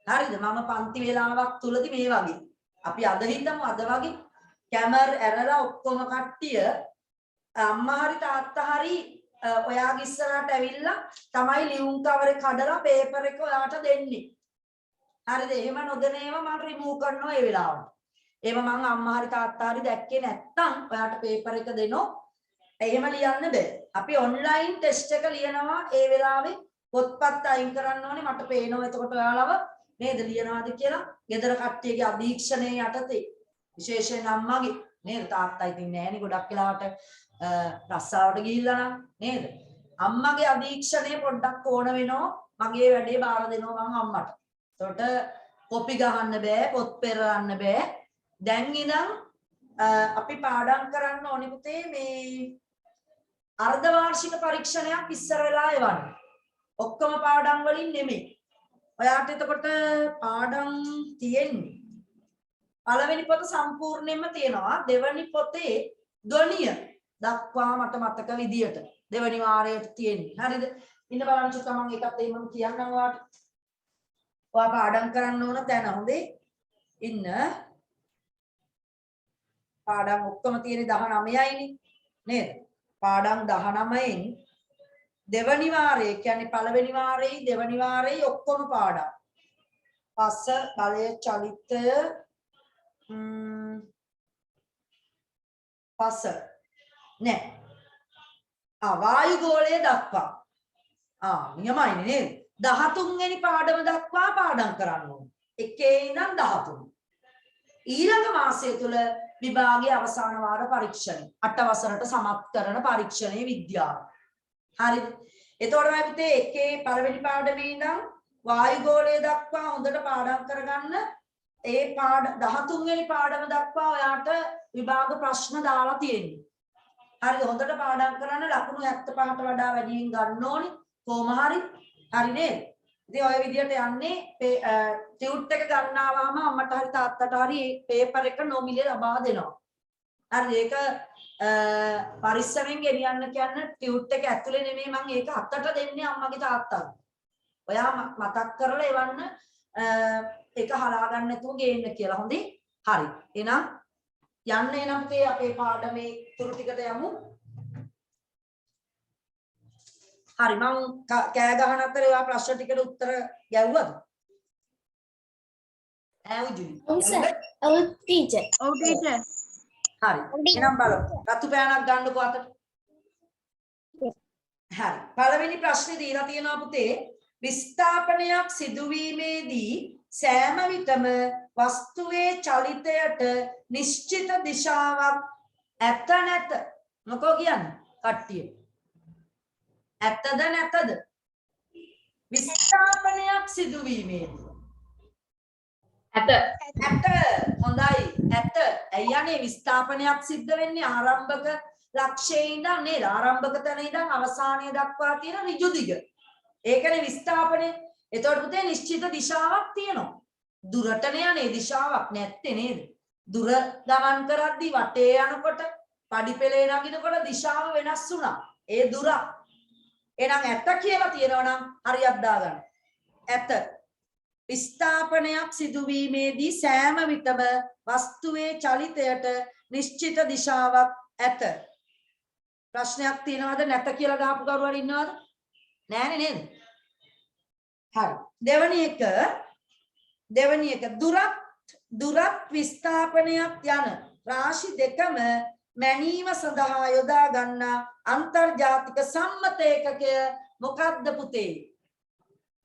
Speaker 1: හරිද? මම පන්ති වේලාවක් තුලදී මේ වගේ. අපි අද හිතමු අද වගේ කැමර් ඇරලා ඔක්කොම කට්ටිය අම්මා හරි තාත්තා හරි ඔයාගේ ඉස්සරහට ඇවිල්ලා තමයි ලියුම් කවර එක කඩලා පේපර් එක ඔයාට දෙන්නේ. හරිද? එහෙම නොදෙන ඒවා මම රිමූව් කරනවා ඒ වෙලාවට. එහෙම මම අම්මා හරි තාත්තා හරි දැක්කේ නැත්තම් ඔයාට පේපර් එක දෙනවා. එහෙම ලියන්න බෑ. අපි ඔන්ලයින් ටෙස්ට් එක ලියනවා ඒ වෙලාවේ පොත්පත් අයින් කරන්න ඕනේ. මට පේනවා එතකොට ඔයාලව නේද ලියනවාද කියලා. ගෙදර කට්ටියගේ අධීක්ෂණයේ යටතේ විශේෂයෙන් අම්මගේ නේද තාත්තා ඉතින් නෑනේ ගොඩක් වෙලාවට රස්සාවට ගිහිල්ලා නම් නේද? අම්මගේ අධීක්ෂණය පොඩ්ඩක් ඕන වෙනවා. මගේ වැඩේ බාර දෙනවා මම අම්මට. එතකොට කොපි ගහන්න බෑ, පොත් පෙරලන්න බෑ. දැන් ඉඳන් අපි පාඩම් කරන්න ඕනේ පුතේ මේ අර්ධ වාර්ෂික පරීක්ෂණයක් ඉස්සර වෙලා එවන්න. ඔක්කොම පාඩම් වලින් නෙමෙයි. ඔයාට එතකොට පාඩම් තියෙන්නේ පළවෙනි පොත සම්පූර්ණයෙන්ම තියෙනවා. දෙවෙනි පොතේ ධ්වනිය දක්වා මට මතක විදියට දෙවෙනි වාරයට තියෙන්නේ. හරිද? ඉන්න බලන්න චුට්ටක් මම ඒකත් එහෙමම කියන්නම් ඔයාට. ඔයා පාඩම් කරන්න ඕන තැන හොඳේ ඉන්න. පාඩම් ඔක්කොම තියෙන්නේ 19යිනේ නේද? පාඩම් 19න් දෙවනි වාරයේ කියන්නේ පළවෙනි වාරයේ දෙවනි වාරයේ ඔක්කොම පාඩම්. පස්ස බලය චලිතය පස්ස නෑ. වායුගෝලය දක්වා. නියමයිනේ නේද? 13 වෙනි පාඩම දක්වා පාඩම් කරන්න ඕනේ. 1 ඉඳන් 13. ඊළඟ මාසය තුල විභාගයේ අවසාන වාර පරීක්ෂණය 8 වසරට සමත් කරන පරීක්ෂණයේ විද්‍යාව. හරිද? එතකොට මම පුතේ එකේ පළවෙනි පාඩමේ ඉඳන් වායුගෝලය දක්වා හොඳට පාඩම් කරගන්න. ඒ 13 වෙනි පාඩම දක්වා ඔයාට විභාග ප්‍රශ්න දාලා තියෙන්නේ. හරිද? හොඳට පාඩම් කරන්න ලකුණු 75ට වඩා වැඩියෙන් ගන්න ඕනේ. කොහොම හරි. හරි නේද? ඉතින් ඔය විදියට යන්නේ ටියුට් එක ගන්නාවාම අම්මට හරි තාත්තට හරි පේපර් එක නොමිලේ ලබා දෙනවා. හරිද? ඒක පරිස්සමෙන් ගෙනියන්න කියන්නේ ටියුට් එක ඇතුලේ නෙමෙයි මම ඒක අතට දෙන්නේ අම්මගේ තාත්තාගේ. ඔයා මතක් කරලා එවන්න ඒක හලා ගන්න නැතුව ගේන්න කියලා. හොඳේ? හරි. එහෙනම් යන්න එනම් තේ අපේ පාඩමේ තුරු ටිකට යමු. හරි මම කෑ ගහන අතර ඒවා ප්‍රශ්න ටිකට උත්තර ගැව්වද? උජුලි.
Speaker 3: ඔව් සර්. ඔව් ටීචර්.
Speaker 2: ඔව් ටීචර්.
Speaker 1: හරි. එහෙනම් බලමු. රතු පෑනක් ගන්නකො අතට. හරි. පළවෙනි ප්‍රශ්නේ දීලා තියෙනවා පුතේ. විස්ථාපනයක් සිදුවීමේදී සෑම විටම වස්තුවේ චලිතයට නිශ්චිත දිශාවක් ඇත නැත. මොකෝ කියන්නේ? කට්ටිය. ඇත්තද නැතද? විස්ථාපනයක් සිදුවීමේදී
Speaker 4: ඇත.
Speaker 1: හොඳයි. ඇත. ඇයි යන්නේ විස්ථාපනයක් සිද්ධ වෙන්නේ ආරම්භක ලක්ෂයේ ඉඳන් නේද? ආරම්භක තැන ඉඳන් අවසානය දක්වා තියෙන ඍජු දිග. ඒකනේ විස්ථාපනය. එතකොට පුතේ නිශ්චිත දිශාවක් තියෙනවා. දුරට යන්නේ දිශාවක් නැත්තේ නේද? දුර ගමන් කරද්දී වටේ යනකොට පඩිපෙළේ නගිනකොට දිශාව වෙනස් වුණා. ඒ දුර. එහෙනම් ඇත කියලා තියෙනවා නම් හරියට දාගන්න. ඇත. විස්ථාපනයක් සිදුවීමේදී සෑම විටම වස්තුවේ චලිතයට නිශ්චිත දිශාවක් ඇත. ප්‍රශ්නයක් තියෙනවද නැත කියලා ගහපු කවුරු හරි ඉන්නවද? නෑනේ නේද? හරි. දෙවැනි එක දුරත් විස්ථාපනයක් යන රාශි දෙකම මැනීම සඳහා යොදා ගන්නා අන්තර්ජාතික සම්මත ඒකකය මොකක්ද පුතේ?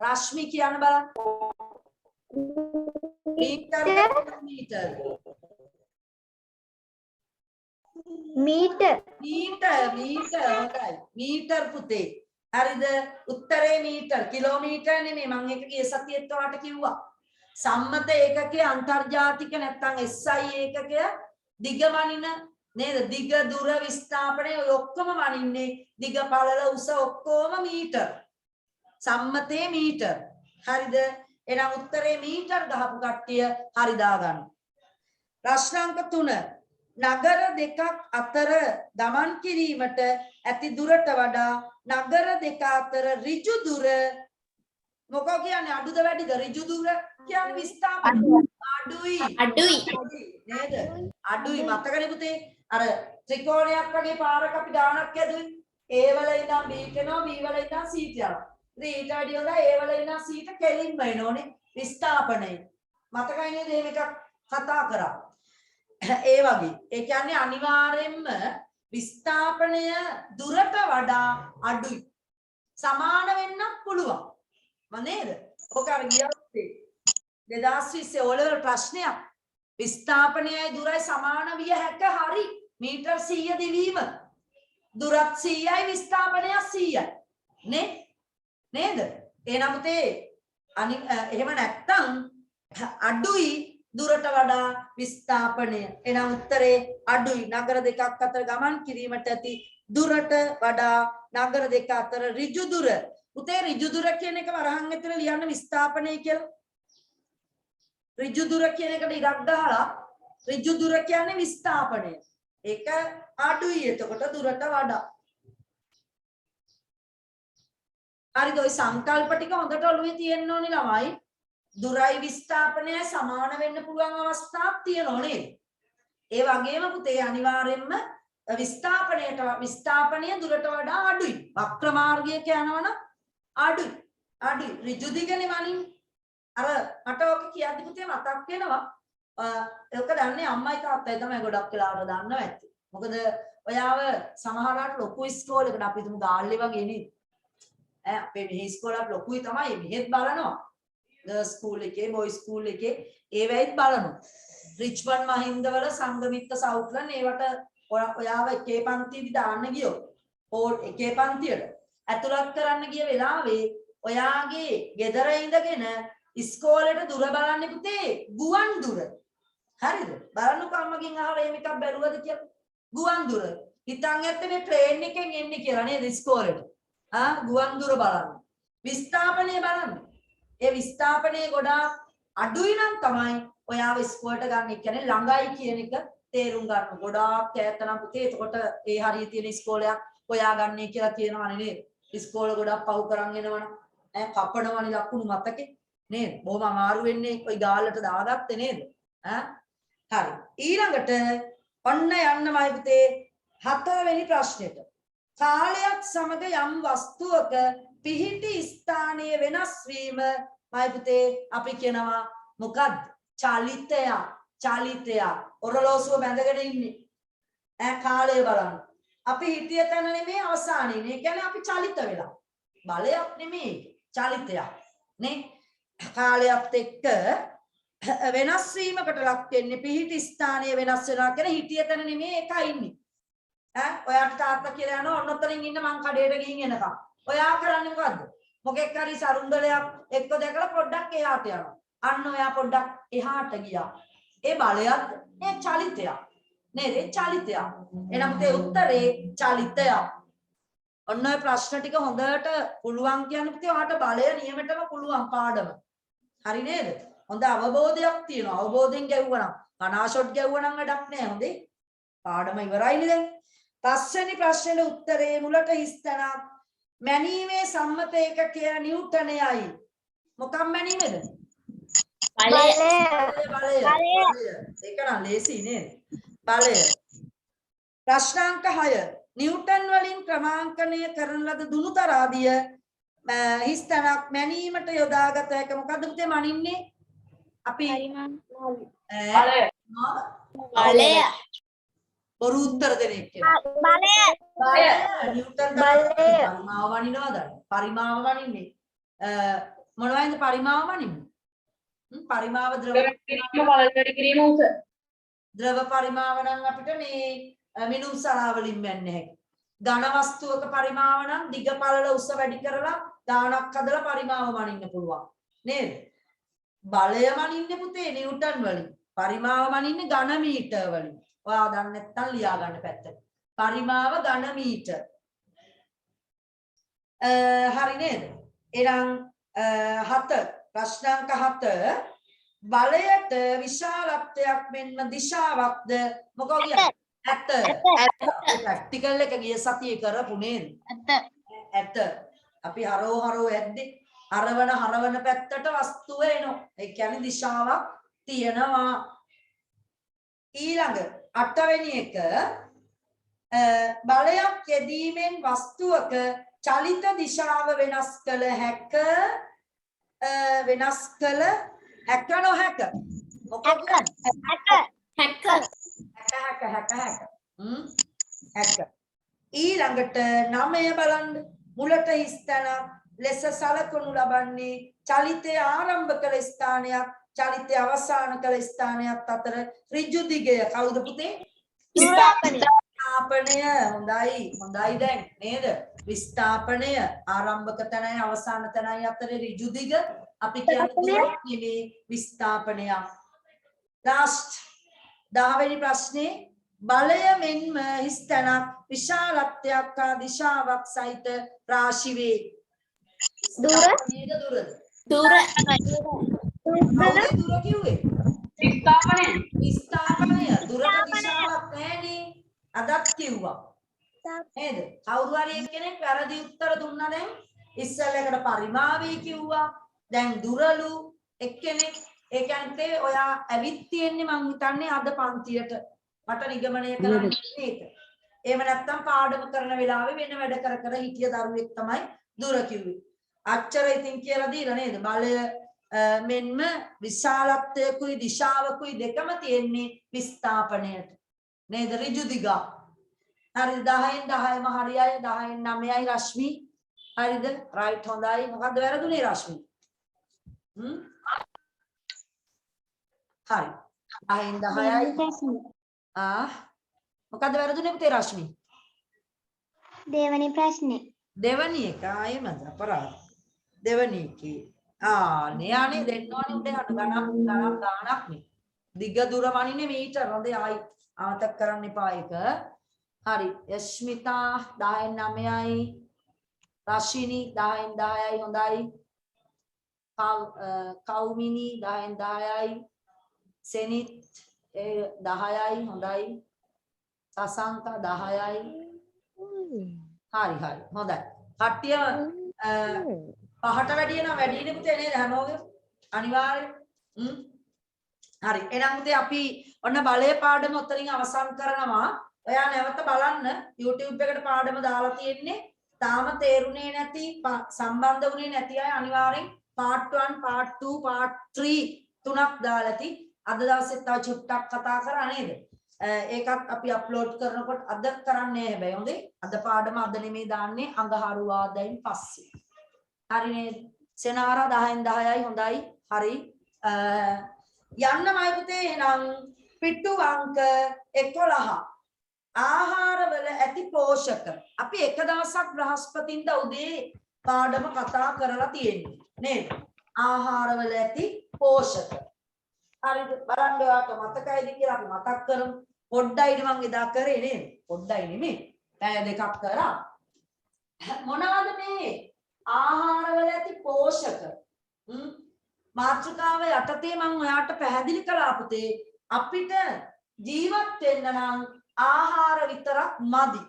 Speaker 1: රශ්මි කියන බලන්න. මීටර් හොඳයි. මීටර් පුතේ. හරිද? උත්තරේ මීටර්. කිලෝමීටර් නෙමෙයි. මම ඒක ගිය සතියේත් ඔයාලට කිව්වා. සම්මත ඒකකයේ අන්තර්ජාතික නැත්නම් SI ඒකකය දිග වනින නේද? දිග දුර විස්ථාපනය ඔය ඔක්කොම වනින්නේ දිග පළල උස ඔක්කොම මීටර්. සම්මතේ මීටර්. හරිද? එහෙනම් උත්තරේ මීටර් ගහපු කට්ටිය හරි දාගන්න. ප්‍රශ්නාංක 3. නගර දෙකක් අතර ගමන් කිරීමට ඇති දුරට වඩා නගර දෙක අතර ඍජු දුර මොකෝ කියන්නේ? අඩුද වැඩිද? ඍජු දුර කියන්නේ විස්ථාපනය අඩුයි නේද? අඩුයි. මතකනේ පුතේ අර ත්‍රිකෝණයක් වගේ පාරක් අපි ගානක් ඇදුවේ. A වල ඉඳන් B යනවා, B වල ඉඳන් C යනවා. ඉතින් ඊට වැඩි හොඳ A වල ඉඳන් C ට කෙලින්ම එනෝනේ විස්ථාපනය. මතකයි නේද? එහෙම එකක් කතා කරා. ඒ වගේ. ඒ කියන්නේ අනිවාර්යෙන්ම විස්ථාපනය දුරට වඩා අඩුයි. සමාන වෙන්නත් පුළුවන්. නේද? ඔක අර ගියොත් 2020 ඕලෙවල් ප්‍රශ්නයක්. විස්ථාපනයයි දුරයි සමාන විය හැක හරි. මීටර් 100 දිවීම. දුරත් 100යි විස්ථාපනයත් 100යි. නේද? එහෙනම් පුතේ එහෙම නැත්තම් අඩුයි දුරට වඩා විස්ථාපනය. එහෙනම් උත්තරේ අඩුයි. නගර දෙකක් අතර ගමන් කිරීමට ඇති දුරට වඩා නගර දෙක අතර ඍජු දුර. පුතේ ඍජු දුර කියන එක වරහන් ඇතුලේ ලියන්න විස්ථාපනය කියලා. ඍජු දුර කියන එකට ඉරක් ගහලා ඍජු දුර කියන්නේ විස්ථාපනය. ඒක අඩුයි එතකොට දුරට වඩා. හරිද? ওই සංකල්ප ටික හොඳට ඔළුවේ තියෙන්න ඕනි ළමයි. දුරයි විස්ථාපනයයි සමාන වෙන්න පුළුවන් අවස්ථාවක් තියෙනවා නේද? ඒ වගේම පුතේ අනිවාර්යෙන්ම විස්ථාපනය දුරට වඩා අඩුයි. වක්‍ර මාර්ගයක යනවනම් අඩුයි. ඍජු දිගනේ වනින්නේ. අර මට ඔක කියද්දි පුතේ මතක් වෙනවා. ඒක දන්නේ අම්මයි තාත්තයි තමයි ගොඩක් වෙලාවට දන්නව ඇත්තේ. මොකද ඔයාව සමහරවිට ලොකු ඉස්කෝලේකට අපි තුමු ගාල්ලේ වගේ නේද? අපේ මෙහි ඉස්කෝලේ ලොකුයි තමයි. මෙහෙත් බලනවා. ගර්ල්ස් ස්කූල් එකේ, බොයිස් ස්කූල් එකේ ඒවෙයිත් බලනවා. රිච්මන්ඩ් මහින්දවල සංගමිත්ත සවුත්ලන් ඒවට ඔයාව එකේ පන්තියේදී දාන්න ගියෝ. ඕල් එකේ පන්තියට ඇතුළත් කරන්න ගිය වෙලාවේ ඔයාගේ ගෙදර ඉඳගෙන ඉස්කෝලේට දුර බලන්නේ පුතේ ගුවන් දුර. හරිද? බලන්නකෝ අම්මගෙන් අහලා එහෙම එකක් බැලුවද කියලා. ගුවන් දුර. හිතන් ඇත්තේ මේ ට්‍රේන් එකෙන් එන්නේ කියලා නේද ඉස්කෝලේට. ගුවන් දුර බලන්න. විස්ථාපනය බලන්න. ඒ විස්ථාපනයේ ගොඩාක් අඩුයි නම් තමයි ඔයාව ඉස්කෝලේට ගන්න. ඒ කියන්නේ ළඟයි කියන එක තේරුම් ගන්න. ගොඩාක් ඈත නම් පුතේ එතකොට ඒ හරිය තියෙන ඉස්කෝලයක් හොයාගන්නේ කියලා කියනවනේ නේද? ඉස්කෝල ගොඩක් පහු කරන් එනවනම් කපනවනේ ලකුණු මතකේ නේද? බොහොම අමාරු වෙන්නේ ඔයි ගාල්ලට දාගත්තේ නේද? හරි. ඊළඟට ඔන්න යන්නමයි පුතේ 4 වෙනි ප්‍රශ්නෙට. කාලයක් සමග යම් වස්තුවක පිහිටි ස්ථානයේ වෙනස් වීම මයි පුතේ අපි කියනවා මොකද්ද? චලිතය. ඔරලෝසුව බැඳගෙන ඉන්නේ. කාලය බලන්න. අපි හිටිය තැන නෙමෙයි අවසානයේ. ඒ කියන්නේ අපි චලිත වෙලා. බලයක් නෙමෙයි. චලිතයක්. නේ? කාලයත් එක්ක වෙනස් වීමකට ලක් වෙන්නේ පිහිටි ස්ථානයේ වෙනස් වෙනවා කියන හිටිය තැන නෙමෙයි එකයි ඉන්නේ. ඔයාට තාත්තා කියලා යනවා ඔන්න ඔතනින් ඉන්න මං කඩේට ගිහින් එනකම්. ඔයා කරන්නේ මොකද්ද? මොකෙක් හරි සරුංගලයක් එක්ක දැකලා පොඩ්ඩක් එහාට යනවා. අන්න ඔයා පොඩ්ඩක් එහාට ගියා. ඒ බලයත් ඒ චලිතයක්. නේද? චලිතයක්. එහෙනම් තේ උත්තරේ චලිතයක්. ඔන්න ඔය ප්‍රශ්න ටික හොඳට පුළුවන් කියන්නේ පුතේ ඔයාට බලය නියමෙටම පුළුවන් පාඩම. හරි නේද? හොඳ අවබෝධයක් තියෙනවා. අවබෝධයෙන් ගැව්වනම් කනාෂොට් ගැව්වනම් වැඩක් නෑ හොඳේ. පාඩම ඉවරයිනේ දැන්. පස්වෙනි ප්‍රශ්නෙට උත්තරේ මුලට හිස්තනක් මැනීමේ සම්මත ඒකකය නිව්ටනයයි. මොකක් මැනීමේද?
Speaker 3: බලය.
Speaker 1: ඒක නම් ලේසි නේද? බලය. ප්‍රශ්නාංක 6 නිව්ටන් වලින් ක්‍රමාංකනය කරන ලද දුනුතරාදිය හිස්තනක් මැනීමට යොදාගත හැක මොකද්ද පුතේ මනින්නේ අපි
Speaker 4: බලය
Speaker 3: බලය
Speaker 1: බොරු උත්තර දෙන එක්කෙනා
Speaker 2: බලය
Speaker 1: බලය නිව්ටන් පරිමාව වනිනවද පරිමාව වනින්නේ මොනවයින්ද පරිමාව වනින්නේ පරිමාව ද්‍රව
Speaker 4: බලය කිරීම උස
Speaker 1: ද්‍රව පරිමාව නම් අපිට මේ මිනුම් සලා වලින් වෙන්නේ නැහැ ඝන වස්තුවක පරිමාව නම් දිග පළල උස වැඩි කරලා දානක් හදලා පරිමාව වනින්න පුළුවන් නේද බලය වනින්නේ පුතේ නිව්ටන් වලින් පරිමාව වනින්නේ ඝන මීටර් වලින් ඔයා දන්නේ නැත්නම් ලියා ගන්න පැත්තට පරිමාව ඝන මීටර් හරි නේද එහෙනම් 7 ප්‍රශ්නාංක 7 බලයට විශාලත්වයක් මෙන්ම දිශාවක්ද මොකෝ කියන්නේ ඇත ප්‍රැක්ටිකල් එක ගිය සතියේ කරපු නේද ඇත අපි හරෝ ඇද්දේ හරවන පැත්තට වස්තුව එනවා ඒ කියන්නේ දිශාවක් තියෙනවා ඊළඟ 8 වෙනි එක බලයක් යෙදීමෙන් වස්තුවක චලිත දිශාව වෙනස් කළ හැක නොහැක මොකක්ද
Speaker 2: හැක
Speaker 1: හැක ඊළඟට 9 බලන්න මුලට හිස්තැනක් ලෙස සලකනු ලබන්නේ චලිතය ආරම්භ කළ ස්ථානයක් චලිතය අවසන් කළ ස්ථානයක් අතර ඍජු දිගය කවුද පුතේ විස්ථාපනය හොඳයි දැන් නේද විස්ථාපනය ආරම්භක තැනයි අවසාන තැනයි අතර ඍජු දිග අපි කියන්නේ නෙමේ විස්ථාපනයක් ලාස්ට් 10 වෙනි ප්‍රශ්නේ බලය මෙන්ම හිස්තැනක් විශාලත්වයක් හා දිශාවක් සහිත රාශි වේ දුර දුර කිව්වේ විස්ථාපනය දුරට දිශාවක් නැහැනේ අදත් කිව්වා නේද කවුරු හරි එක්කෙනෙක් වැරදි උත්තර දුන්නා දැන් ඉස්සෙල්ලකට පරිමාවී කිව්වා දැන් දුරලු එක්කෙනෙක් ඒ කියන්නේ ඔයා ඇවිත් තියෙන්නේ මං හිතන්නේ අද පන්තියට මට නිගමනය කරන්න මේක. එහෙම නැත්නම් පාඩම කරන වෙලාවේ වෙන වැඩ කර හිටිය දරුවෙක් තමයි දුර කිව්වේ. අච්චර ඉතින් කියලා දීලා නේද? බලය මෙන්ම විශාලත්වයකුයි දිශාවකුයි දෙකම තියෙන්නේ විස්ථාපනයට. නේද? ඍජු දිග. හරිද? 10න් 10ම හරියයි 10න් 9යි රශ්මි. හරිද? රයිට් හොඳයි. මොකද්ද වැරදුනේ රශ්මි? හරි 10න් 10යි මොකද්ද වැරදුනේ පුතේ රශ්මි
Speaker 2: දෙවනි ප්‍රශ්නේ
Speaker 1: දෙවනි එක ආයෙමද අපරාධ දෙවනි එකේ නේ දෙන්නවනේ උඩ ගණන් ගානක් නේ දිග දුර වනින්නේ මීටර හොඳයි ආයි අමතක කරන්න එපා ඒක හරි යස්මිතා 10න් 9යි රශිනි 10න් 10යි හොඳයි කෞමිනි 10න් 10යි සෙනිත් 10යි හොඳයි සසංක 10යි හරි හොඳයි කට්ටිය පහට වැඩි නම් වැඩිනේ පුතේ නේද හැමෝගෙම අනිවාර්යෙන් හරි එහෙනම් පුතේ අපි ඔන්න බලයේ පාඩම උතරින් අවසන් කරනවා ඔයා නැවත බලන්න YouTube එකට පාඩම දාලා තියෙන්නේ තාම තේරුනේ නැති සම්බන්ධ වුණේ නැති අය අනිවාර්යෙන් part 1 part 2 part 3 තුනක් දාලා ඇති අද දවසේ තව චුට්ටක් කතා කරා නේද ඒකත් අපි අප්ලෝඩ් කරනකොට අද කරන්නේ හැබැයි හොඳේ අද පාඩම අද නෙමෙයි දාන්නේ අඟහරුවාදයින් පස්සේ හරි නේද සෙනාරා 10න් 10යි හොඳයි හරි යන්නමයි පුතේ එහෙනම් පිටු අංක 11 ආහාරවල ඇති පෝෂක අපි එක දවසක් බ්‍රහස්පතින්දා උදේ පාඩම කතා කරලා තියෙන්නේ නේද ආහාරවල ඇති පෝෂක හරිද බලන්න ඔයාට මතකයිද කියලා අපි මතක් කරමු පොඩ්ඩයිනේ මම එදා කරේ නේද පොඩ්ඩයි නෙමෙයි පැය දෙකක් කරා මොනවද මේ ආහාරවල ඇති පෝෂක මාතෘකාව යටතේ මම ඔයාට පැහැදිලි කළා පුතේ අපිට ජීවත් වෙන්න නම් ආහාර විතරක් මදි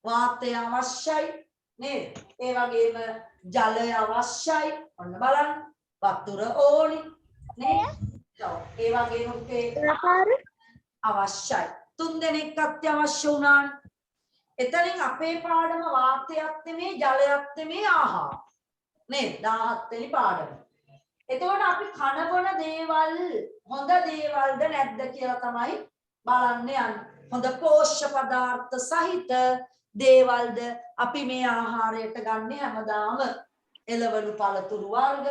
Speaker 1: වාතය අවශ්‍යයි නේද ඒ වගේම ජලය අවශ්‍යයි ඔන්න බලන්න වතුර ඕනි නේද ඒ වගේම ආහාර අවශ්‍යයි තුන් දෙනෙක් අත්‍යවශ්‍ය වුණානේ එතනින් අපේ පාඩම වාතයක් නෙමේ ජලයක් නෙමේ ආහාර නේද 17 වෙනි පාඩම. එතකොට අපි කන බොන දේවල් හොඳ දේවල්ද නැද්ද කියලා තමයි බලන්න යන්නේ. හොඳ පෝෂ්‍ය පදාර්ථ සහිත දේවල්ද අපි මේ ආහාරයට ගන්න හැමදාම එළවලු පළතුරු වර්ග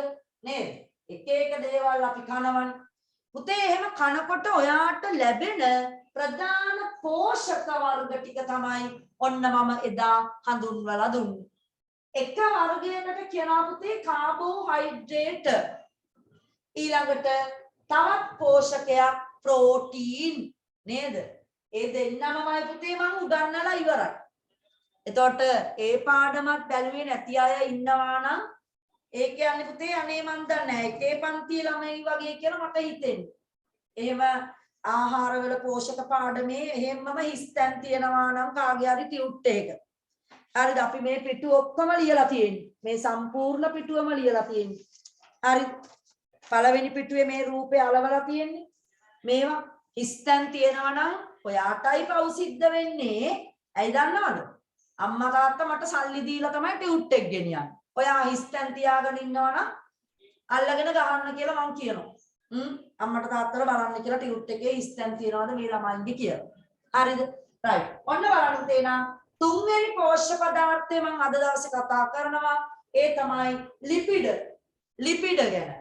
Speaker 1: නේද? එක එක දේවල් අපි කනවනේ. පුතේ එහෙම කනකොට ඔයාට ලැබෙන ප්‍රධාන පෝෂක වර්ග ටික තමයි ඔන්න මම එදා හඳුන්වලා දුන්නේ. එක වර්ගයකට කියනවා පුතේ කාබෝහයිඩ්‍රේට්. ඊළඟට තවත් පෝෂකයක් ප්‍රෝටීන් නේද? ඒ දෙන්නමයි පුතේ මම උගන්වලා ඉවරයි. එතකොට ඒ පාඩමත් බැලුවේ නැති අය ඉන්නවා නම් ඒ කියන්නේ පුතේ අනේ මන් දන්නේ නැහැ එකේ පන්ති ළමයි වගේ කියලා මට හිතෙන්නේ. එහෙම ආහාරවල පෝෂක පාඩමේ එහෙම්මම හිස්තැන් තියනවා නම් කාගේ හරි ටියුට් එක. හරිද? අපි මේ පිටු ඔක්කොම ලියලා තියෙන්නේ. මේ සම්පූර්ණ පිටුවම ලියලා තියෙන්නේ. හරිද? පළවෙනි පිටුවේ මේ රූපේ අලවලා තියෙන්නේ. මේවා හිස්තැන් තියනවා නම් ඔයාටයි පව් සිද්ධ වෙන්නේ. ඇයි දන්නවද? අම්මා තාත්තා මට සල්ලි දීලා තමයි ටියුට් එක ගෙනියන්නේ. ඔයා හිස්තැන් තියාගෙන ඉන්නවා නම් අල්ලගෙන ගහන්න කියලා මම කියනවා. අම්මට තාත්තට බලන්න කියලා ටියුට් එකේ හිස්තැන් තියනවාද මේ ළමයින්ගේ කියලා. හරිද? රයිට්. ඔන්න බලන්න තේනා තුන්වෙනි පෝෂ්‍ය පදාර්ථය මම අද දවසේ කතා කරනවා. ඒ තමයි ලිපිඩ. ලිපිඩ ගැන.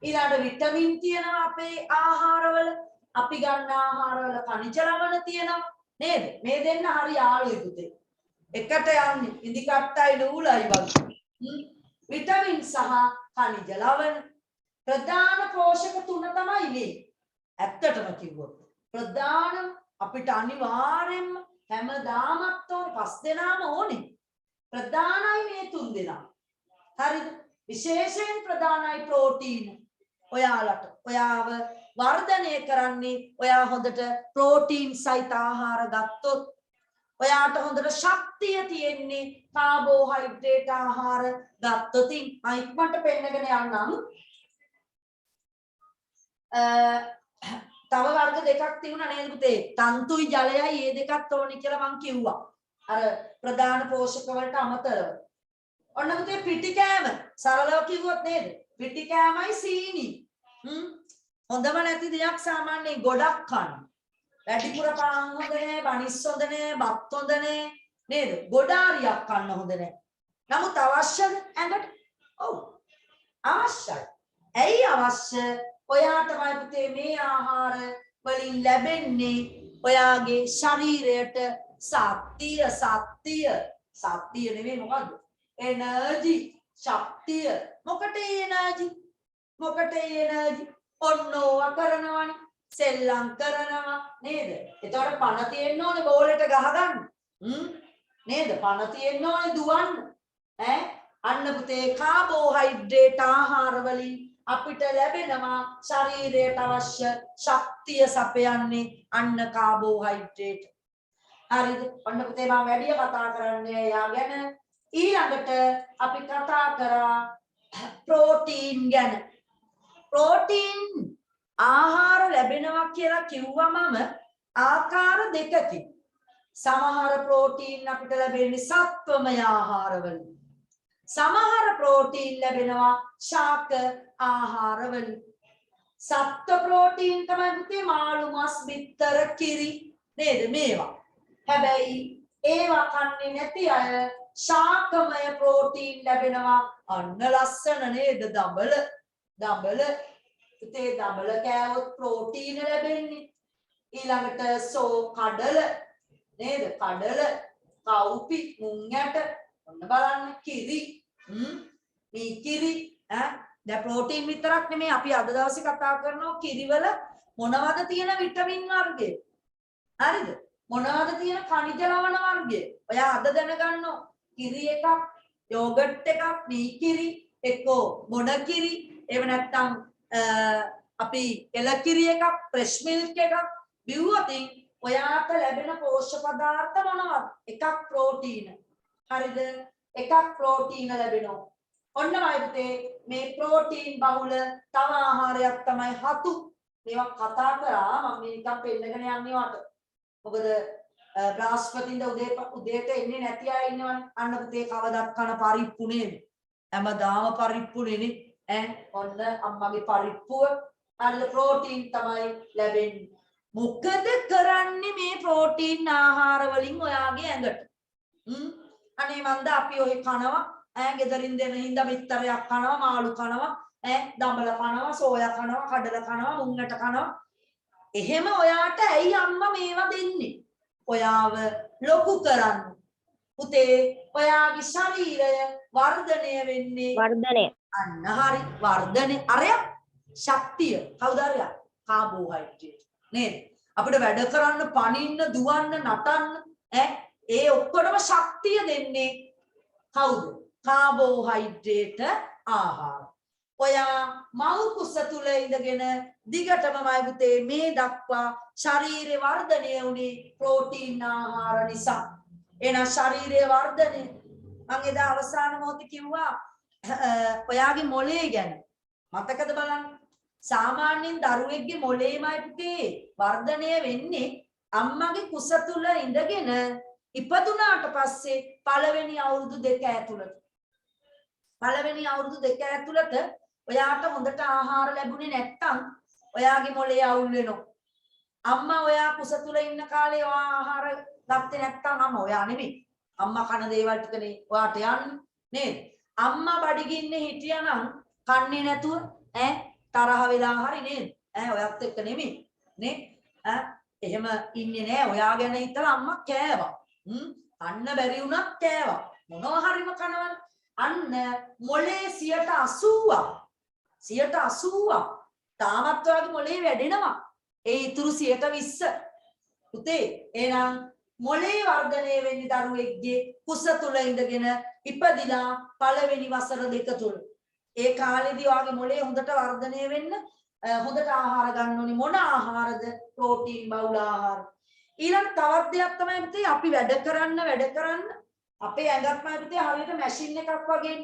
Speaker 1: ඊළඟට විටමින් තියෙනවා අපේ ආහාරවල. අපි ගන්න ආහාරවල ಖನಿජ ලවණ තියෙනවා. නේද? මේ දෙන්න හරි යාළුවෝ පුතේ. එකට යන්නේ ඉදි කට්ටයි නූලයි වගේ. විටමින් සහ ಖನಿජ ලවණ ප්‍රධාන පෝෂක තුන තමයි මේ. ඇත්තටම කිව්වොත් ප්‍රධාන අපිට අනිවාර්යෙන්ම හැමදාමත් ඕනේ 5 දෙනාම ඕනේ. ප්‍රධානයි මේ 3 දෙනා. හරිද? විශේෂයෙන් ප්‍රධානයි ප්‍රෝටීන. ඔයාලට ඔයාව වර්ධනය කරන්නේ ඔයා හොඳට ප්‍රෝටීන් සහිත ආහාර ගත්තොත් ඔයාට හොඳට ශක්තිය තියෙන්නේ කාබෝහයිඩ්‍රේට් ආහාර ගත්තොත්. ඉක්මනට පෙන්නගෙන යන්නම්. තව වර්ග දෙකක් තිබුණා නේද පුතේ? තන්තුයි ජලයයි මේ දෙකත් ඕනි කියලා මම කිව්වා. අර ප්‍රධාන පෝෂක වලට අමතරව. ඔන්න පුතේ පිටිකෑම සරලව කිව්වොත් නේද? පිටිකෑමයි සීනි. හොඳම නැති දෙයක් සාමාන්‍යයෙන් ගොඩක් කන්න. වැඩිපුර පාන් හොඳ නෑ, බනිස් හොඳ නෑ, බත් හොඳ නෑ නේද? ගොඩාරියක් කන්න හොඳ නෑ. නමුත් අවශ්‍යද ඇඟට? ඔව්. අවශ්‍යයි. ඇයි අවශ්‍ය? ඔයාටමයි පුතේ මේ ආහාර වලින් ලැබෙන්නේ ඔයාගේ ශරීරයට සත්‍ය නෙමෙයි මොකද්ද? එනර්ජි, ශක්තිය. මොකටේ එනර්ජි? ඔන්නෝව කරනවනේ. සෙල්ලම් කරනවා නේද? එතකොට පණ තියෙන්න ඕනේ බෝලෙට ගහගන්න. නේද? පණ තියෙන්න ඕනේ දුවන්න. අන්න පුතේ කාබෝහයිඩ්‍රේට් ආහාර වලින් අපිට ලැබෙනවා ශරීරයට අවශ්‍ය ශක්තිය සපයන්නේ අන්න කාබෝහයිඩ්‍රේට්. හරිද? ඔන්න පුතේ මම වැඩි කතා කරන්නේ යා ගැන. ඊළඟට අපි කතා කරා ප්‍රෝටීන් ගැන. ප්‍රෝටීන් ආහාර ලැබෙනවා කියලා කිව්වමම ආකාර දෙකකින්. සමහර ප්‍රෝටීන් අපිට ලැබෙන්නේ සත්වමය ආහාරවලින්. සමහර ප්‍රෝටීන් ලැබෙනවා ශාක ආහාරවලින්. සත්ව ප්‍රෝටීන් තමයි පුතේ මාළු මස් බිත්තර කිරි නේද මේවා. හැබැයි ඒවා කන්නේ නැති අය ශාකමය ප්‍රෝටීන් ලැබෙනවා. අන්න ලස්සන නේද? දඹල පුතේ දඹල කෑවොත් ප්‍රෝටීන ලැබෙන්නේ. ඊළඟට සෝ කඩල නේද? කඩල, කවුපි, මුං යට ඔන්න බලන්න කිරි. මේ කිරි දැන් ප්‍රෝටීන් විතරක් නෙමෙයි අපි අද දවසේ කතා කරනවා කිරිවල මොනවද තියෙන විටමින් වර්ගය. හරිද? මොනවද තියෙන ಖනිජ ලවණ වර්ගය. ඔයා අද දැනගන්න කිරි එකක්, යෝගට් එකක්, මේ කිරි එක්කෝ මොන කිරි, එහෙම නැත්නම් අපි එලකිරි එකක්, ෆ්‍රෙෂ් මිල්ක් එකක් බිව්වොත් ඔයාට ලැබෙන පෝෂ්‍ය පදාර්ථ මොනවද? එකක් ප්‍රෝටීන. හරිද? එකක් ප්‍රෝටීන ලැබෙනවා. ඔන්නමයි පුතේ මේ ප්‍රෝටීන් බහුල තව ආහාරයක් තමයි හතු. මේවා කතා කරා මම මේ නිකන් පෙන්නගෙන යන්නේ වට. මොකද බ්‍රහස්පතින්ද උදේට එන්නේ නැති අය ඉන්නවනේ. අන්න පුතේ කවදත් කන පරිප්පු නේද? හැමදාම පරිප්පුනේ ඈ ඔන්න අම්මගේ පරිප්පුව අන්න ප්‍රෝටීන් තමයි ලැබෙන්නේ. මොකද කරන්නේ මේ ප්‍රෝටීන් ආහාර වලින් ඔයාගේ ඇඟට? අනේ මන්ද අපි ඔය කනවා ඈ ගෙදරින් දෙන හින්දා බිත්තරයක් කනවා මාළු කනවා ඈ දඹල කනවා සෝයා කනවා කඩල කනවා මුංගට කනවා. එහෙම ඔයාට ඇයි අම්මා මේවා දෙන්නේ? ඔයාව ලොකු කරන්න. පුතේ ඔයාගේ ශරීරය වර්ධනය වෙන්නේ
Speaker 2: වර්ධනය.
Speaker 1: අන්න හරි වර්ධනය අරය ශක්තිය කවුද අරය? කාබෝහයිඩ්‍රේට් නේද? අපිට වැඩ කරන්න පනින්න දුවන්න නටන්න ඒ ඔක්කොටම ශක්තිය දෙන්නේ කවුද? කාබෝහයිඩ්‍රේට් ආහාර. ඔයා මව් කුස තුල ඉඳගෙන දිගටමයි පුතේ මේ දක්වා ශරීරේ වර්ධනය වුණේ ප්‍රෝටීන් ආහාර නිසා. එහෙනම් ශරීරයේ වර්ධනය මම එදා අවසාන මොහොතේ කිව්වා ඔයාගේ මොළේ ගැන මතකද බලන්න. සාමාන්‍යයෙන් දරුවෙක්ගේ මොළේමයි පුතේ වර්ධනය වෙන්නේ අම්මගේ කුස තුල ඉඳගෙන ඉපදුනාට පස්සේ පළවෙනි අවුරුදු 2 ඇතුළත. පළවෙනි අවුරුදු 2 ඇතුළත ඔයාට හොඳට ආහාර ලැබුණේ නැත්නම් ඔයාගේ මොළේ අවුල් වෙනවා. අම්මා ඔයා කුස තුල ඉන්න කාලේ ඔයා ආහාර ගත්තේ නැත්නම් අම්මා ඔයා නෙමෙයි. අම්මා කන දේවල් ටිකනේ ඔයාට යන්නේ නේද? අම්මා බඩගින්නේ හිටියානම් කන්නේ නැතුව තරහ වෙලා හරි නේද? ඔයත් එක්ක නෙමෙයි නේ? එහෙම ඉන්නේ නෑ. ඔයා ගැන හිතලා අම්මා කෑවා. අන්න බැරි වුණත් කෑවා. මොනවා හරිම කනවනේ. අන්න මොලේ 80% තාමත් ඔයාගේ මොලේ වැඩෙනවා. ඒ ඉතුරු 20%. පුතේ එහෙනම් මොලේ වර්ධනය වෙන්නේ දරුවෙක්ගේ කුස තුල ඉඳගෙන ඉපදිලා පළවෙනි වසර 2 තුල. ඒ කාලෙදී ඔයාගේ මොලේ හොඳට වර්ධනය වෙන්න හොඳට ආහාර ගන්න ඕනේ. මොන ආහාරද? ප්‍රෝටීන් බහුල ආහාර. ඊළඟ තවත් දෙයක් තමයි පුතේ අපි වැඩ කරන්න අපේ ඇඟත්මයි පුතේ හරියට මැෂින් එකක් වගේ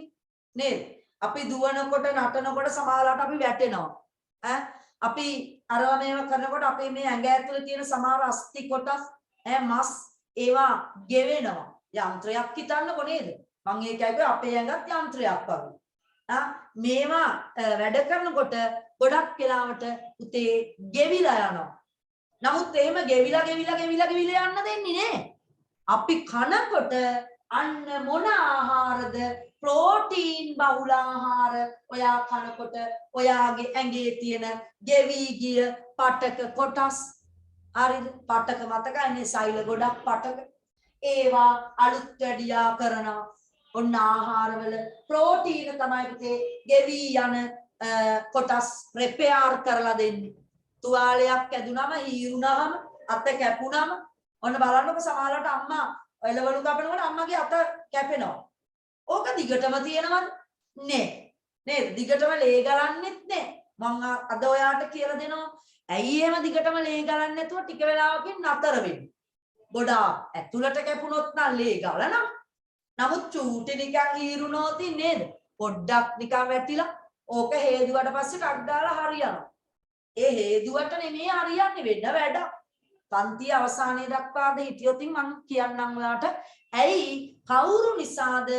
Speaker 1: නේද? අපි දුවනකොට නටනකොට සමහරවිට අපි වැටෙනවා. අපි අරවා මේව කරනකොට අපේ මේ ඇඟ ඇතුලේ තියෙන සමහර අස්ථි කොටස් මස් ඒවා ගෙවෙනවා. යන්ත්‍රයක් හිතන්නකො නේද? මම ඒකයි අපේ ඇඟත් යන්ත්‍රයක් වගේ. මේවා වැඩ කරනකොට ගොඩක් වෙලාවට පුතේ ගෙවිලා යනවා. නමුත් එහෙම ගෙවිලා යන්න දෙන්නේ නෑ. අපි කනකොට අන්න මොන ආහාරද? ප්‍රෝටීන් බහුල ආහාර. ඔයා කනකොට ඔයාගේ ඇඟේ තියෙන ගෙවි ගිය පටක කොටස් හරිද? පටක මතකයිනේ සෛල ගොඩක් පටක. ඒවා අලුත් වැඩියා කරනවා. ඔන්න ආහාරවල ප්‍රෝටීන තමයි පුතේ ගෙවි යන කොටස් රිපෙයාර් කරලා දෙන්නේ. තුවාලයක් ඇදුනම හීරුනහම අත කැපුනම ඔන්න බලන්නකො සමහරවිට අම්මා එළවලු කපනකොට අම්මගේ අත කැපෙනවා. ඕක දිගටම තියෙනවද? නෑ. නේද? දිගටම ලේ ගලන්නෙත් නෑ. මම අද ඔයාට කියලා දෙනවා. ඇයි එහෙම දිගටම ලේ ගලන්නේ නැතුව ටික වෙලාවකින් නතර වෙන්නේ? ගොඩාක් ඇතුළට කැපුණොත් නම් ලේ ගලනවා. නමුත් චූටි නිකන් හීරුනොත් නේද? පොඩ්ඩක් නිකන් වැටිලා ඕක හේදුවට පස්සේ ටක් දාලා හරියනවා. ඒ හේදුවට නෙමෙයි හරියන්නේ වෙන වැඩ. පන්ති අවසානයේ දක්වාද හිටියොත් මම කියන්නම් ඔයාට ඇයි කවුරු නිසාද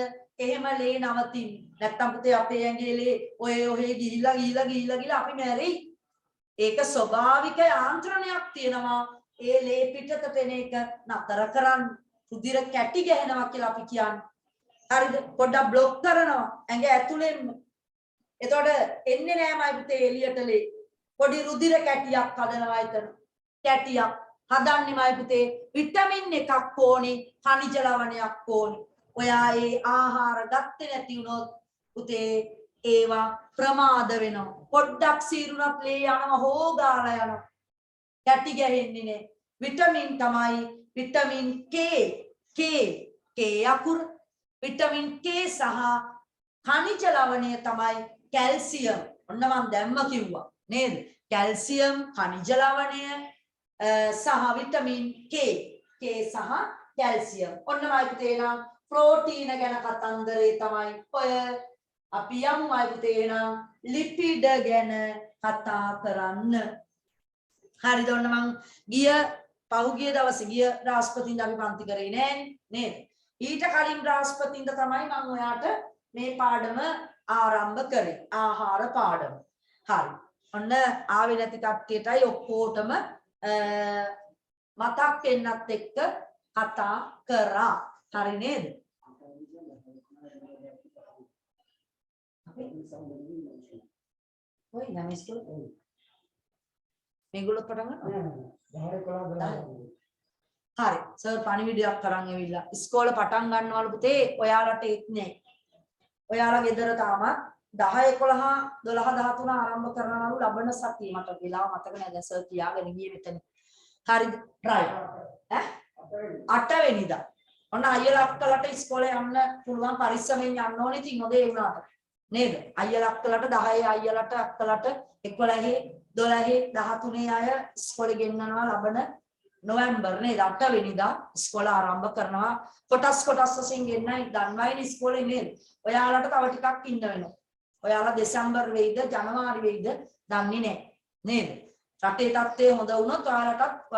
Speaker 1: එහෙම ලේ නවතින්නේ? නැත්තම් පුතේ අපේ ඇඟේ ලේ ඔය ගිහිලා අපි මැරෙයි. ඒක ස්වභාවික යාන්ත්‍රණයක් තියෙනවා. ඒ ලේ පිටතට එන එක නතර කරන්න. රුධිර කැටි ගහනවා කියලා අපි කියන්නේ. හරිද? පොඩ්ඩක් બ્લોක් කරනවා ඇඟ ඇතුලෙන්ම. එතකොට එන්නේ නෑමයි පුතේ එළියට ලේ. පොඩි රුධිර කැටියක් හදනවා එතන. කැටියක් හදන්නෙමයි පුතේ විටමින් එකක් ඕනි, ඛනිජ ලවණයක් ඕනි. ඔයා ඒ ආහාර ගත්තේ නැති වුණොත් පුතේ ඒවා ප්‍රමාද වෙනවා. පොඩ්ඩක් සීරුණක් ලේ යනවා හොගාලා යනවා. කැටි ගැහෙන්නේ නෑ. විටමින් තමයි විටමින් K අකුර. විටමින් K සහ ඛනිජ ලවණය තමයි කැල්සියම්. ඔන්න මම දැම්ම කිව්වා නේද? කැල්සියම්, ඛනිජ ලවණය සහ විටමින් K සහ කැල්සියම්. ඔන්නමයි පුතේ නම් ප්‍රෝටීන ගැන කතන්දරේ තමයි ඔය අපි යමුයි පුතේ නම් ලිපිඩ ගැන කතා කරන්න. හරිද? ඔන්න මං පහුගිය දවසේ ගිය බ්‍රහස්පතින්දා අපි පන්ති කරේ නෑනේ නේද? ඊට කලින් බ්‍රහස්පතින්දා තමයි මම ඔයාට මේ පාඩම ආරම්භ කරේ. ආහාර පාඩම. හරි. ඔන්න ආවේ නැති කට්ටියටයි ඔක්කොටම මතක් වෙන්නත් එක්ක කතා කරා. හරි නේද? ඔය නම් ඉස්කෝලේ මේගොල්ලෝ පටන් ගන්නවා. හරි. සර් පණිවිඩයක් කරන් ඇවිල්ලා ඉස්කෝලේ පටන් ගන්නවලු පුතේ. ඔයාලට ඒත් නෑ. ඔයාලා ගෙදර තාමත් 10 11 12 13 ආරම්භ කරනවලු ලබන සතිය. මට වෙලාව මතක නෑ. දැන් සර් කියාගෙන ගියේ මෙතන. හරිද? රයිට්. ඈ 8 වෙනිදා. ඔන්න අයියලා අක්කලට ඉස්කෝලේ යන්න පුළුවන් පරිස්සමෙන් යන්න ඕනේ. ඉතින් හොඳේ වුණාට. නේද? අයියලා අක්කලට 10 අයියලට අක්කලට 11 12 13 අය ඉස්කෝලේ ගෙන්නනවා ලබන නොවැම්බර් නේද 8 වෙනිදා ඉස්කෝල ආරම්භ කරනවා. කොටස් වශයෙන් ගෙන්නයි දන්වයිනේ ඉස්කෝලේ නේද? ඔයාලට තව ටිකක් ඉන්න වෙනවා. ඔයාලා දෙසැම්බර් වෙයිද ජනවාරි වෙයිද දන්නේ නැහැ නේද? රටේ තත්ත්වය හොඳ වුණොත් ඔයාලටත්